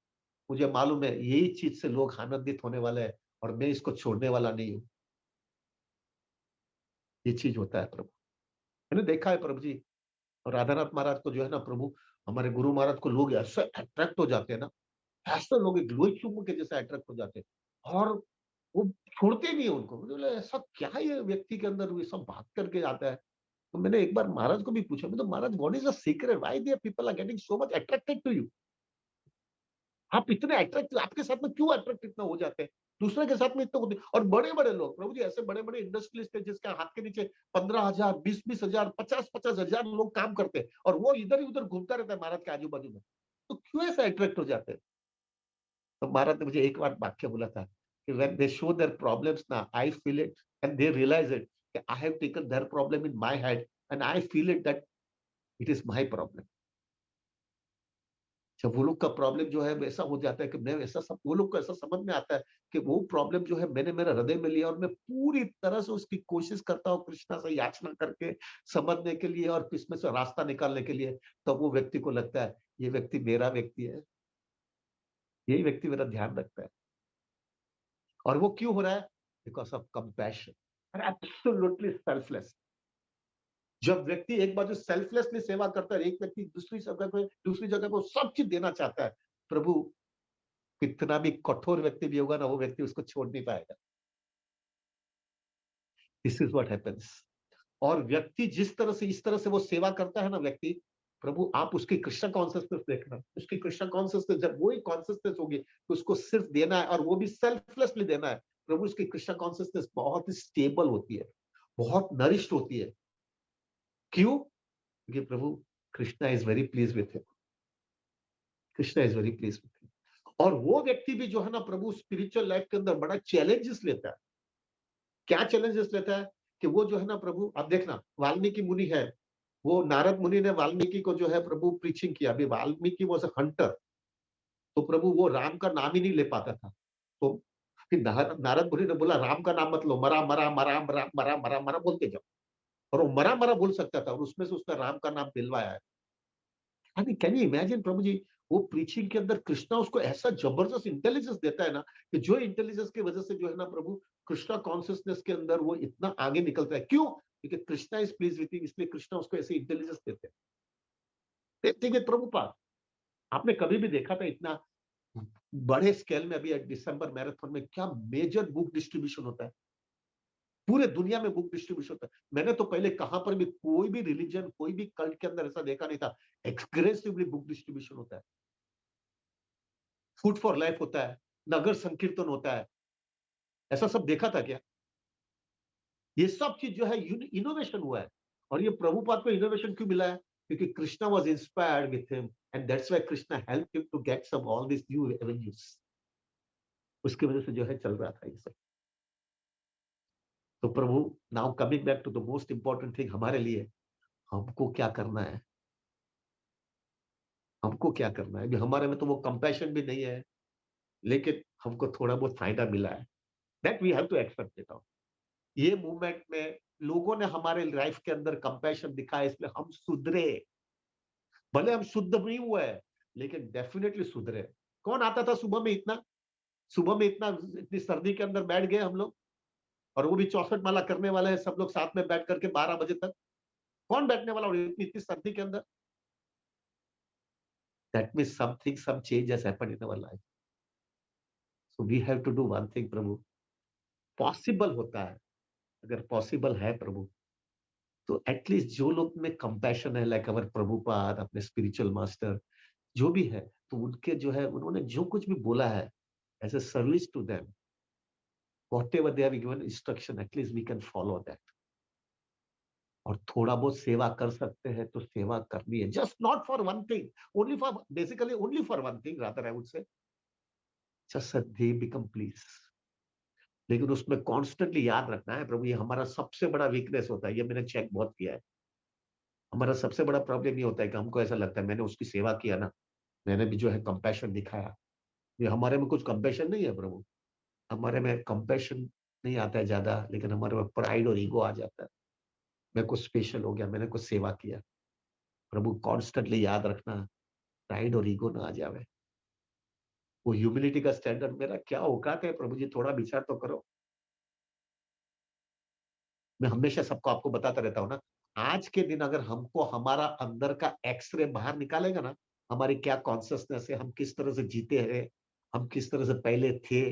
मुझे मालूम है यही चीज से लोग आनंदित होने वाले हैं, और मैं इसको छोड़ने वाला नहीं हूं। ये चीज होता है प्रभु, मैंने देखा है प्रभु जी। और राधानाथ महाराज को जो है ना प्रभु, हमारे गुरु महाराज को लोग ऐसे अट्रैक्ट हो जाते हैं ना, ऐसे लोग एक लोही चुम्बक के जैसे अट्रैक्ट हो जाते हैं, और वो छोड़ते नहीं है उनको। मुझे बोला, ऐसा क्या ये व्यक्ति के अंदर ये सब बात करके आता है। तो मैंने एक बार महाराज को भी पूछा, मैं तो Maharaj, what is the secret, why they people are getting so much attracted to you. आप इतने अट्रैक्ट, आपके साथ में क्यों अट्रैक्ट इतना हो जाते हैं, दूसरे के साथ में इतना होते हैं। और बड़े बड़े लोग प्रभु जी, ऐसे बड़े बड़े इंडस्ट्रियलिस्ट है जिसके हाथ के नीचे 15,000, 20,000, 50,000 लोग काम करते हैं, और वो इधर ही उधर घूमता रहता है महाराज के आजू बाजू में। तो क्यों ऐसा अट्रैक्ट हो जाते हैं। तो महाराज ने मुझे एक बार वाक्य बोला था कि when they show their problems ना, I feel it and they realise it, I have taken their problem in my head and I feel it that it is my problem. जब वो लोग का प्रॉब्लम जो है वैसा हो जाता है कि मैं वैसा सब, वो लोग को ऐसा समझ में आता है कि वो प्रॉब्लम जो है मैंने मेरे हृदय में लिया, और मैं पूरी तरह से उसकी कोशिश करता हूँ कृष्णा से याचना करके समझने के लिए और इसमें से रास्ता निकालने के लिए। तब वो व्यक्ति को लगता है ये व्यक्ति मेरा व्यक्ति है, यही व्यक्ति मेरा ध्यान रखता है। और वो क्यों हो रहा है, because of compassion, absolutely selfless. जब व्यक्ति एक बार जो सेल्फलेसली सेवा करता है, एक व्यक्ति दूसरी जगह पे सब चीज देना चाहता है, प्रभु कितना भी कठोर व्यक्ति भी होगा ना, वो व्यक्ति उसको छोड़ नहीं पाएगा। This is what happens. और व्यक्ति जिस तरह से इस तरह से वो सेवा करता है ना व्यक्ति, प्रभु आप उसकी कृष्ण कॉन्सियसनेस देखना, उसकी कृष्ण कॉन्सियसनेस जब वही कॉन्सियसनेस होगी तो उसको सिर्फ देना है, और वो भी सेल्फलेसली देना है। प्रभु उसकी कृष्ण कॉन्सियसनेस बहुत ही स्टेबल होती है, बहुत नरिश्ड होती है। क्यों, क्योंकि Prabhu Krishna is very please with him, Krishna is very please with him. और वो व्यक्ति भी जो है ना प्रभु, स्पिरिचुअल लाइफ के अंदर बड़ा चैलेंजेस लेता है। क्या चैलेंजेस लेता है, कि वो जो है ना प्रभु, अब देखना वाल्मीकि मुनि है, वो नारद मुनि ने वाल्मीकि को जो है प्रभु प्रीचिंग किया। अभी वाल्मीकि वाज अ हंटर, तो प्रभु वो राम का नाम ही नहीं ले पाता था। तो फिर नारद मुनि ने बोला, राम का नाम मत लो, मरा मरा मरा मरा मरा मरा मरा बोलते जाओ। और वो मरा मरा बोल सकता था, और उसमें से उसका राम का नाम दिलवाया है। कैन यू इमेजिन प्रभु जी, वो प्रीचिंग के अंदर कृष्णा उसको ऐसा जबरदस्त इंटेलिजेंस देता है ना, कि जो इंटेलिजेंस की वजह से जो है ना प्रभु, कृष्णा कॉन्शियसनेस के अंदर वो इतना आगे निकलता है। क्यों? क्योंकि Krishna is please with him, इसलिए कृष्णा उसको ऐसे इंटेलिजेंस देते हैं। देखते प्रभुपाद, आपने कभी भी देखा था इतना बड़े स्केल में? अभी दिसंबर मैराथन में क्या मेजर बुक डिस्ट्रीब्यूशन होता है, पूरे दुनिया में बुक डिस्ट्रीब्यूशन होता है। मैंने तो पहले कहां पर भी कोई भी रिलीजन, कोई भी कल्ट के अंदर ऐसा देखा नहीं था। एक्सग्रेसिवली बुक डिस्ट्रीब्यूशन होता है, फूड फॉर लाइफ होता है, नगर संकीर्तन होता है। ऐसा सब देखा था क्या? ये सब चीज जो है इनोवेशन हुआ है। और ये प्रभुपाद को इनोवेशन क्यों मिला है? क्योंकि Krishna was inspired with him, and that's why Krishna help him to get some all this new avenues. उसकी वजह से जो है चल रहा था ये सब। तो Prabhu, now coming back to the most important thing हमारे लिए, हमको क्या करना है? हमको क्या करना है? अभी हमारे में तो वो कंपैशन भी नहीं है, लेकिन हमको थोड़ा बहुत फायदा मिला है। That we have to accept it out. ये मूवमेंट में लोगों ने हमारे लाइफ के अंदर कंपैशन दिखाया, इसलिए हम सुधरे। भले हम शुद्ध नहीं हुए हैं, लेकिन डेफिनेटली सुधरे। कौन आता था सुबह में इतना? सुबह में इतना, इतनी सर्दी के अंदर बैठ गए हम लोग, और वो भी 64 माला करने वाले हैं सब लोग साथ में बैठ करके 12 बजे तक। कौन बैठने वाला और इतनी इतनी सर्दी के अंदर? That means something, some change has happened in our life. So we have to do one thing प्रभु। पॉसिबल होता है, अगर पॉसिबल है प्रभु, तो एटलीस्ट जो लोग में कंपैशन है, लाइक अवर प्रभुपाद, अपने स्पिरिचुअल मास्टर जो भी है, तो उनके जो है, उन्होंने जो कुछ भी बोला है as a service to them, whatever they have given instruction, at least we can follow that. और थोड़ा बहुत सेवा कर सकते हैं तो सेवा करनी है, just not for one thing, only for, basically only for one thing, rather I would say, just they become please. लेकिन उसमें कॉन्स्टेंटली याद रखना है प्रभु, ये हमारा सबसे बड़ा वीकनेस होता है, ये मैंने चेक बहुत किया है। हमारा सबसे बड़ा प्रॉब्लम ये होता है कि हमको ऐसा लगता है, मैंने उसकी सेवा किया ना, मैंने भी जो है कंपैशन दिखाया। ये हमारे में कुछ कंपैशन नहीं है प्रभु। हमारे में कंपैशन नहीं आता है ज्यादा, लेकिन हमारे में प्राइड और ईगो आ जाता है। मैं कुछ स्पेशल हो गया, मैंने कुछ सेवा किया। प्रभु कॉन्स्टेंटली याद रखना, प्राइड और ईगो ना आ जावे। वो ह्यूमिलिटी का स्टैंडर्ड मेरा क्या औकात है प्रभु जी, थोड़ा विचार तो करो। मैं हमेशा सबको आपको बताता रहता हूँ ना, आज के दिन अगर हमको हमारा अंदर का एक्सरे बाहर निकालेगा ना, हमारी क्या कॉन्सियसनेस है, हम किस तरह से जीते हैं, हम किस तरह से पहले थे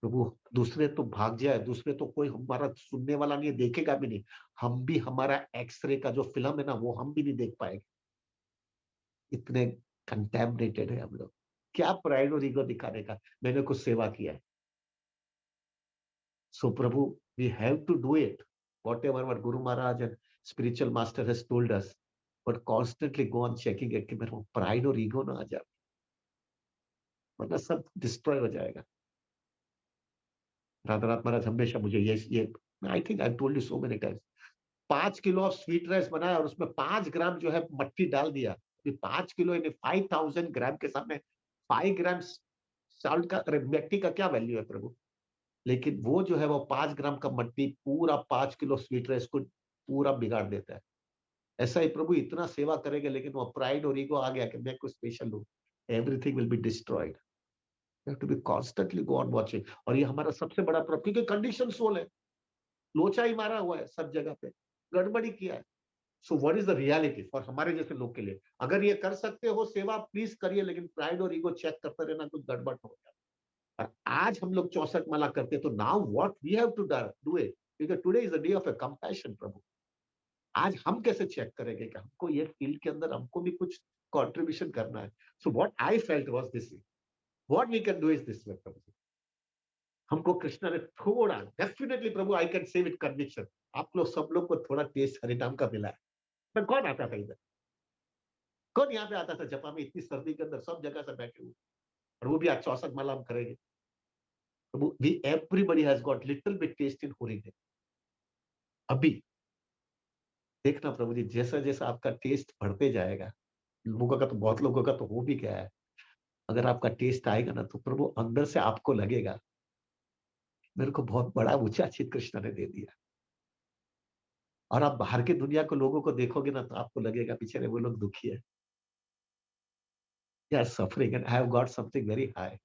प्रभु। दूसरे तो भाग जाए, दूसरे तो कोई हमारा सुनने वाला नहीं है, देखेगा भी नहीं। हम भी हमारा एक्सरे का जो फिल्म है ना, वो हम भी नहीं देख पाएंगे। इतने कंटेमिनेटेड है हम लोग। क्या प्राइड और ईगो दिखाने का, मैंने कुछ सेवा किया है। So Prabhu, we have to do it, whatever our guru Maharaj and spiritual master has told us, but constantly go on checking it कि मेरे प्राइड और ईगो ना आ जाए, वरना सब डिस्ट्रॉय हो जाएगा। राधानाथ महाराज हमेशा मुझे ये I think I told you so many times, 5 kilo of sweet rice बनाया और उसमें 5 ग्राम जो है मट्टी डाल दिया। 5 किलो यानी 5,000 ग्राम के सामने 5 ग्राम सॉल्ट का, अरे मिट्टी का क्या वैल्यू है प्रभु? लेकिन वो जो है वो 5 ग्राम का मट्टी पूरा 5 किलो स्वीट राइस को पूरा बिगाड़ देता है। ऐसा ही प्रभु, इतना सेवा करेंगे लेकिन वो प्राइड और ईगो आ गया कि मैं कुछ स्पेशल हूँ, everything will be destroyed. You have to be constantly go on watching. और ये हमारा सबसे बड़ा प्रॉब्लम, क्योंकि कंडीशन सोल है, लोचा ही मारा हुआ है सब जगह पे, गड़बड़ी किया है। So what is the reality for हमारे जैसे लोग के लिए? अगर ये कर सकते हो सेवा, प्लीज करिए, लेकिन प्राइड और ईगो चेक करते रहना, कुछ गड़बड़ हो जाए। और आज हम लोग 64 माला करते हैं, तो now what we have to do it, because today is the day of a compassion Prabhu. आज हम कैसे चेक करेंगे कि हमको ये फील्ड के अंदर हमको भी कुछ कंट्रीब्यूशन करना है? So what I felt was this, what we can do is this way Prabhu. हमको कृष्णा ने थोड़ा, definitely Prabhu, I can say with conviction, आप लोग सब लोग को थोड़ा टेस्ट हरिनाम का मिला है। पर कौन आता था इधर? कौन यहाँ पे आता था जपा में, इतनी सर्दी के अंदर सब जगह से बैठे हुए, और वो भी आज 64 माला हम करेंगे। तो we everybody has got little bit taste in holy day. अभी देखना प्रभु जी, जैसा जैसा आपका टेस्ट बढ़ते जाएगा, लोगों का तो बहुत लोगों का तो हो भी गया है। अगर आपका टेस्ट आएगा ना तो प्रभु अंदर से आपको लगेगा, मेरे को बहुत बड़ा ऊँचा चीज़ कृष्ण ने दे दिया। और आप बाहर की दुनिया को लोगों को देखोगे ना तो आपको लगेगा बेचारे वो लोग दुखी है। They are suffering and I have got something very high.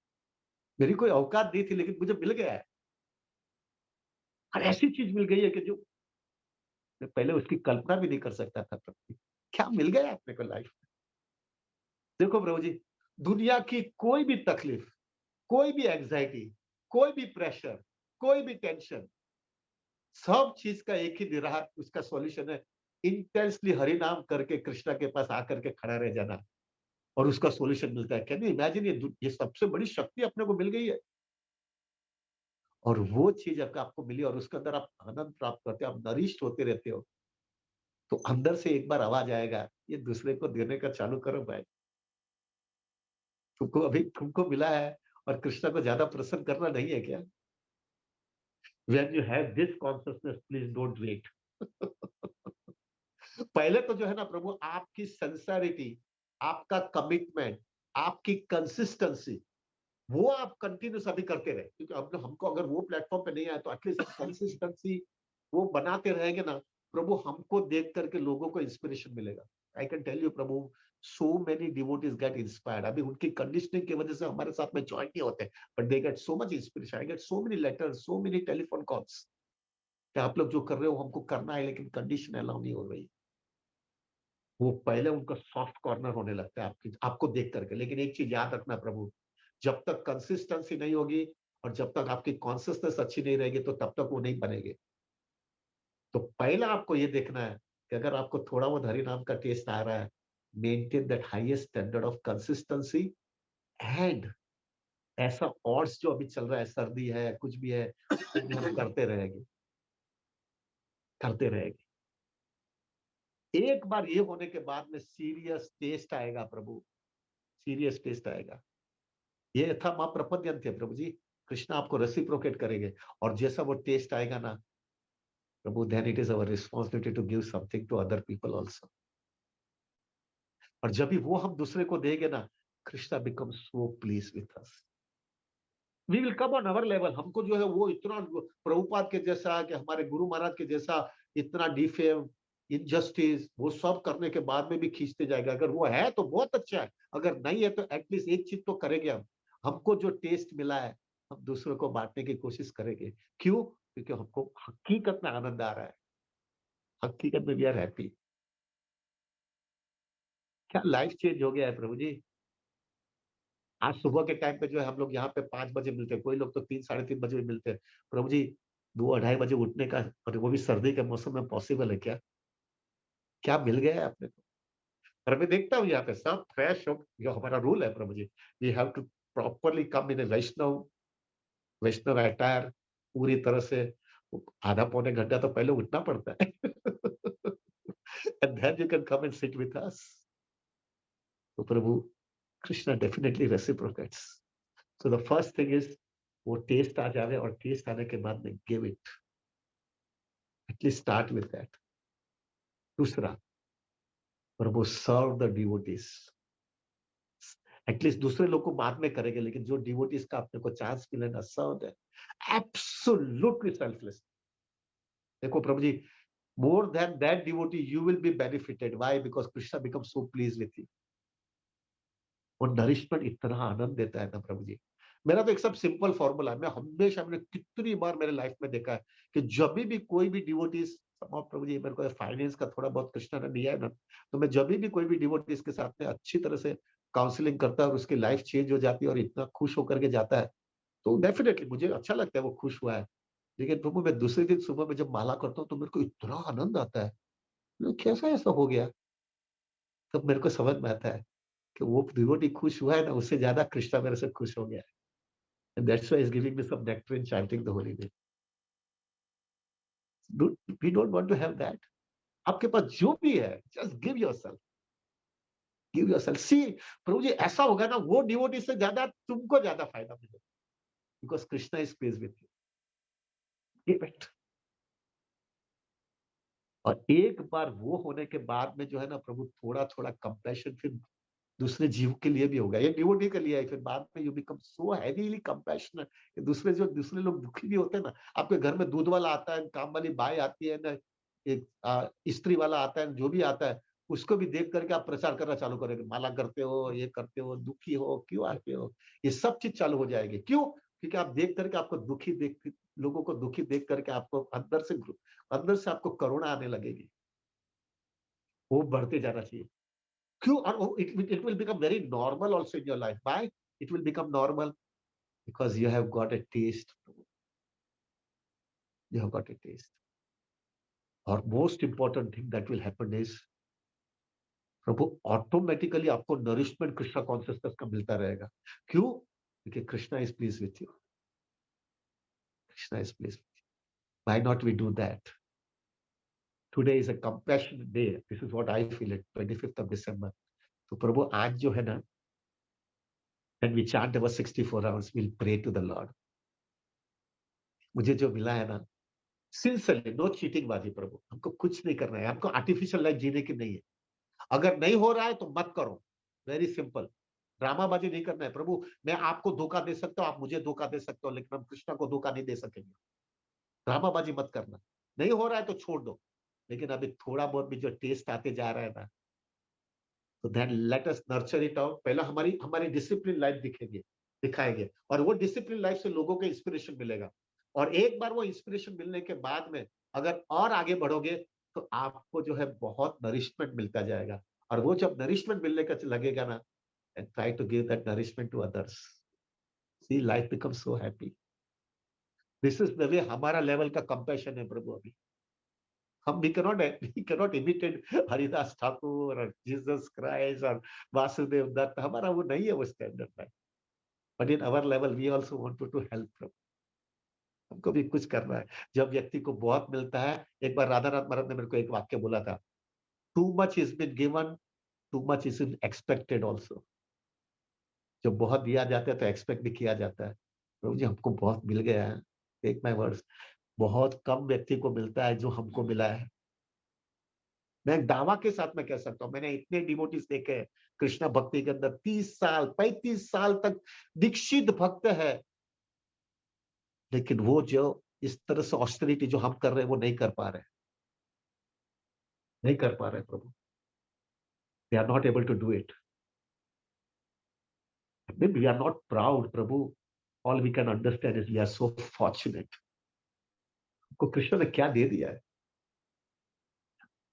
मेरी कोई औकात नहीं थी लेकिन मुझे मिल गया है। और ऐसी चीज़ मिल गई है कि जो मैं पहले उसकी कल्पना भी नहीं कर सकता था तब भी। क्या मिल गया है अपने को लाइफ में। देखो प्रभु जी, दुनिया की कोई भी तकलीफ, कोई भी एंग्जायटी, कोई भी प्रेशर, कोई भी टेंशन, सब चीज का एक ही निराहा उसका सॉल्यूशन है, इंटेंसली हरि नाम करके कृष्णा के पास आकर के खड़ा रह जाना और उसका सॉल्यूशन मिलता है। कैन यू इमेजिन, ये सबसे बड़ी शक्ति अपने को मिल गई है। और वो चीज अगर आपको मिली और उसके अंदर आप आनंद प्राप्त करते हो, आप नरिश्ड होते रहते हो, तो अंदर से एक बार आवाज आएगा, ये दूसरे को देने का चालू करो भाई। तुमको मिला है और कृष्णा को ज्यादा प्रसन्न करना नहीं है क्या? When you have this consciousness please don't wait. पहले तो जो है ना प्रभु, आपकी सिंसेरिटी, आपका कमिटमेंट, आपकी कंसिस्टेंसी, वो आप कंटिन्यूस अभी करते रहे, क्योंकि हम हमको अगर वो प्लेटफॉर्म पे नहीं आया तो एटलीस्ट कंसिस्टेंसी वो बनाते रहेंगे ना प्रभु, हमको देख करके लोगों को इंस्पिरेशन मिलेगा। आई कैन टेल यू प्रभु, so many devotees get inspired. अभी उनकी कंडीशनिंग की वजह से हमारे साथ में ज्वाइन नहीं होते, but they get so much inspiration. I get so many letters, so many telephone calls कि आप लोग जो कर रहे हो हमको करना है, लेकिन कंडीशन अलाउ नहीं हो रही। वो पहले उनका सॉफ्ट कॉर्नर होने लगता है आपकी आपको देख करके। लेकिन एक चीज याद रखना प्रभु, जब तक कंसिस्टेंसी नहीं होगी और जब तक आपकी कॉन्सियसनेस अच्छी नहीं रहेगी तो तब तक वो नहीं बनेगी। तो पहला आपको ये देखना है कि अगर आपको थोड़ा बहुत हरि नाम का टेस्ट आ रहा है, maintain that highest standard of consistency. And ऐसा और जो अभी चल रहा है, सर्दी है, कुछ भी है, हम करते रहेंगे, करते रहेंगे। एक बार ये होने के बाद में सीरियस टेस्ट आएगा प्रभु, सीरियस टेस्ट आएगा। ये यथा माँ प्रपद्यंते प्रभु जी, कृष्ण आपको रेसिप्रोकेट करेंगे। और जैसा वो टेस्ट आएगा ना Prabhu, then it is our responsibility to give something to other people also. और जब भी वो हम दूसरे को देंगे ना, Krishna become so please with us. We will come on our level. हमको जो है वो इतना प्रभुपाद के जैसा, कि हमारे गुरु महाराज के जैसा इतना डिफेम, इनजस्टिस, वो सब करने के बाद में भी खींचते जाएगा। अगर वो है तो बहुत अच्छा है, अगर नहीं है तो एटलीस्ट एक चीज तो करेंगे हम। हमको जो टेस्ट मिला है हम दूसरों को बांटने की कोशिश करेंगे। क्यों? क्योंकि हमको हकीकत में आनंद आ रहा है, हकीकत में वी आर हैप्पी। क्या लाइफ चेंज हो गया है प्रभु जी। आज सुबह के टाइम पे जो है हम लोग यहाँ पे 5 बजे मिलते हैं, कोई लोग तो 3 साढ़े 3 बजे भी मिलते हैं। प्रभु जी, 2 अढ़ाई बजे उठने का, और वो भी सर्दी के मौसम में पॉसिबल है क्या? क्या मिल गया है आपने को? और मैं देखता हूँ यहाँ पे सब फ्रेश हो, जो हमारा रूल है Prabhu ji, we have to properly come in Vaishnava Vaishnava attire, पूरी तरह से। आधा पौने घंटा तो पहले उठना पड़ता है। And then you can come and sit with us. तो Prabhu Krishna definitely reciprocates. So the first thing is, वो टेस्ट आ जावे, और टेस्ट आने के बाद में give it, at least start with that. दूसरा, Prabhu serve the devotees. At least दूसरे लोग को बाद में करेंगे, लेकिन जो डिवोटीज का अपने को चांस मिले ना, सर्व देम एब्सोल्युटली सेल्फलेस। देखो Prabhu ji, more than that devotee you will be benefited. Why? Because Krishna become so please with you. और नरिशमेंट इतना आनंद देता है ना प्रभु जी। मेरा तो एक सब सिंपल फॉर्मूला है, मैं हमेशा, मैंने कितनी बार मेरे लाइफ में देखा है कि जब भी कोई भी डिवोटीज, प्रभु जी मेरे को फाइनेंस का थोड़ा बहुत कृष्णा ने दिया है ना, तो मैं जब भी कोई भी डिवोटीज के साथ में अच्छी तरह से काउंसलिंग करता है और उसकी लाइफ चेंज हो जाती है और इतना खुश होकर के जाता है, तो डेफिनेटली मुझे अच्छा लगता है वो खुश हुआ है। लेकिन प्रभु मैं दूसरे दिन सुबह में जब माला करता हूँ तो मेरे को इतना आनंद आता है, कैसा ऐसा हो गया? तब मेरे को समझ में आता है कि वो डिवोटी खुश हुआ है ना, उससे ज्यादा कृष्णा मेरे से खुश हो गया है। And that's why he's giving me some nectar and chanting the holy name. We don't want to have that. आपके पास जो भी है, just give yourself, see। प्रभु जी ऐसा होगा ना, वो डिवोटी से ज्यादा तुमको ज्यादा फायदा मिलेगा, because Krishna is pleased with you। Give it। और एक बार वो होने के बाद में जो है ना प्रभु थोड़ा-थोड़ा कंपैशन फिर दूसरे जीव के लिए भी होगा। ये डिवोटी के लिए है, फिर बाद में you become so heavily compassionate कि दूसरे लोग दुखी भी होते हैं ना, आपके घर में दूध वाला आता है, काम वाली बाई आती है ना, एक इस्त्री वाला आता है, जो भी आता है, उसको भी देख कर के आप प्रचार करना चालू करेंगे। माला करते हो, ये करते हो, दुखी हो, क्यों आते हो? ये सब चीज़ चालू हो जाएगी। क्यों? क्योंकि आप देख कर के आपको दुखी देख लोगों को दुखी देख कर के आपको अंदर से आपको करुणा आने लगेगी। वो बढ़ते जाना चाहिए। True, or it will become very normal also in your life. Why? It will become normal because you have got a taste. You have got a taste. Or most important thing that will happen is Prabhu automatically आपको nourishment Krishna consciousness का मिलता रहेगा। क्यों? क्योंकि Krishna is please with you. Krishna is please. Why not we do that? Today is a compassionate day. This is what I feel it. 25th of December. तो प्रभु आज जो है ना, when we chant our 64 hours, we'll pray to the Lord. मुझे जो मिला है ना, सिंसियरली नो चीटिंग बाजी प्रभु, हमको कुछ नहीं करना है, हमको आर्टिफिशियल लाइफ जीने की नहीं है। अगर नहीं हो रहा है तो मत करो, वेरी सिंपल। ड्रामाबाजी नहीं करना है प्रभु। मैं आपको धोखा दे सकता हूँ, आप मुझे धोखा दे सकते हो, लेकिन हम कृष्णा को धोखा नहीं दे सकेंगे। ड्रामाबाजी मत करना। नहीं हो रहा है तो छोड़ दो, लेकिन अभी थोड़ा बहुत भी जो टेस्ट आते जा रहा है ना, तो then let us nurture it out. पहला हमारी हमारी डिसिप्लिन लाइफ दिखाएंगे, और वो डिसिप्लिन लाइफ से लोगों को इंस्पिरेशन मिलेगा। और एक बार वो इंस्पिरेशन मिलने के बाद में अगर और आगे बढ़ोगे तो आपको जो है बहुत नरिशमेंट मिलता जाएगा। और वो जब नरिशमेंट मिलने का लगेगा ना, and try to give that nourishment to others, see life become so happy. This is the way हमारा लेवल का कंपैशन है प्रभु। अभी हम we cannot imitate Haridas Thakur और जीसस क्राइस्ट और वासुदेव दत्त। हमारा वो नहीं है वो standard. But in our level we also want to help. हमको भी कुछ करना है। जब व्यक्ति को बहुत मिलता है, एक बार राधा नाथ महाराज ने मेरे को एक वाक्य बोला था, too much is been given, too much is expected also. जब बहुत दिया जाता है तो एक्सपेक्ट भी किया जाता है। प्रभु जी हमको बहुत मिल गया है, टेक माय वर्ड्स। बहुत कम व्यक्ति को मिलता है जो हमको मिला है। मैं एक दावा के साथ में कह सकता हूँ, मैंने इतने डिवोटीज देखे हैं कृष्णा भक्ति के अंदर, 30 साल 35 साल तक दीक्षित भक्त है, लेकिन वो जो इस तरह से ऑस्टेरिटी जो हम कर रहे हैं वो नहीं कर पा रहे, नहीं कर पा रहे Prabhu. They are not able to do it. We are not proud Prabhu. All we can understand is we are so fortunate. हमको कृष्ण ने क्या दे दिया है,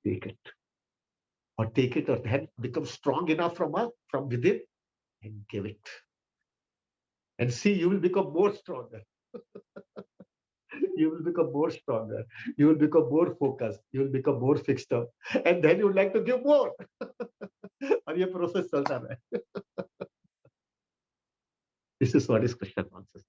टेक इट। और टेक इट और then become strong enough from within and give it, and see you will become more stronger. You will become more stronger, you will become more focused, you will become more fixed up, and then you would like to give more. और ये process चलता रहे। This is what is Krishna consciousness.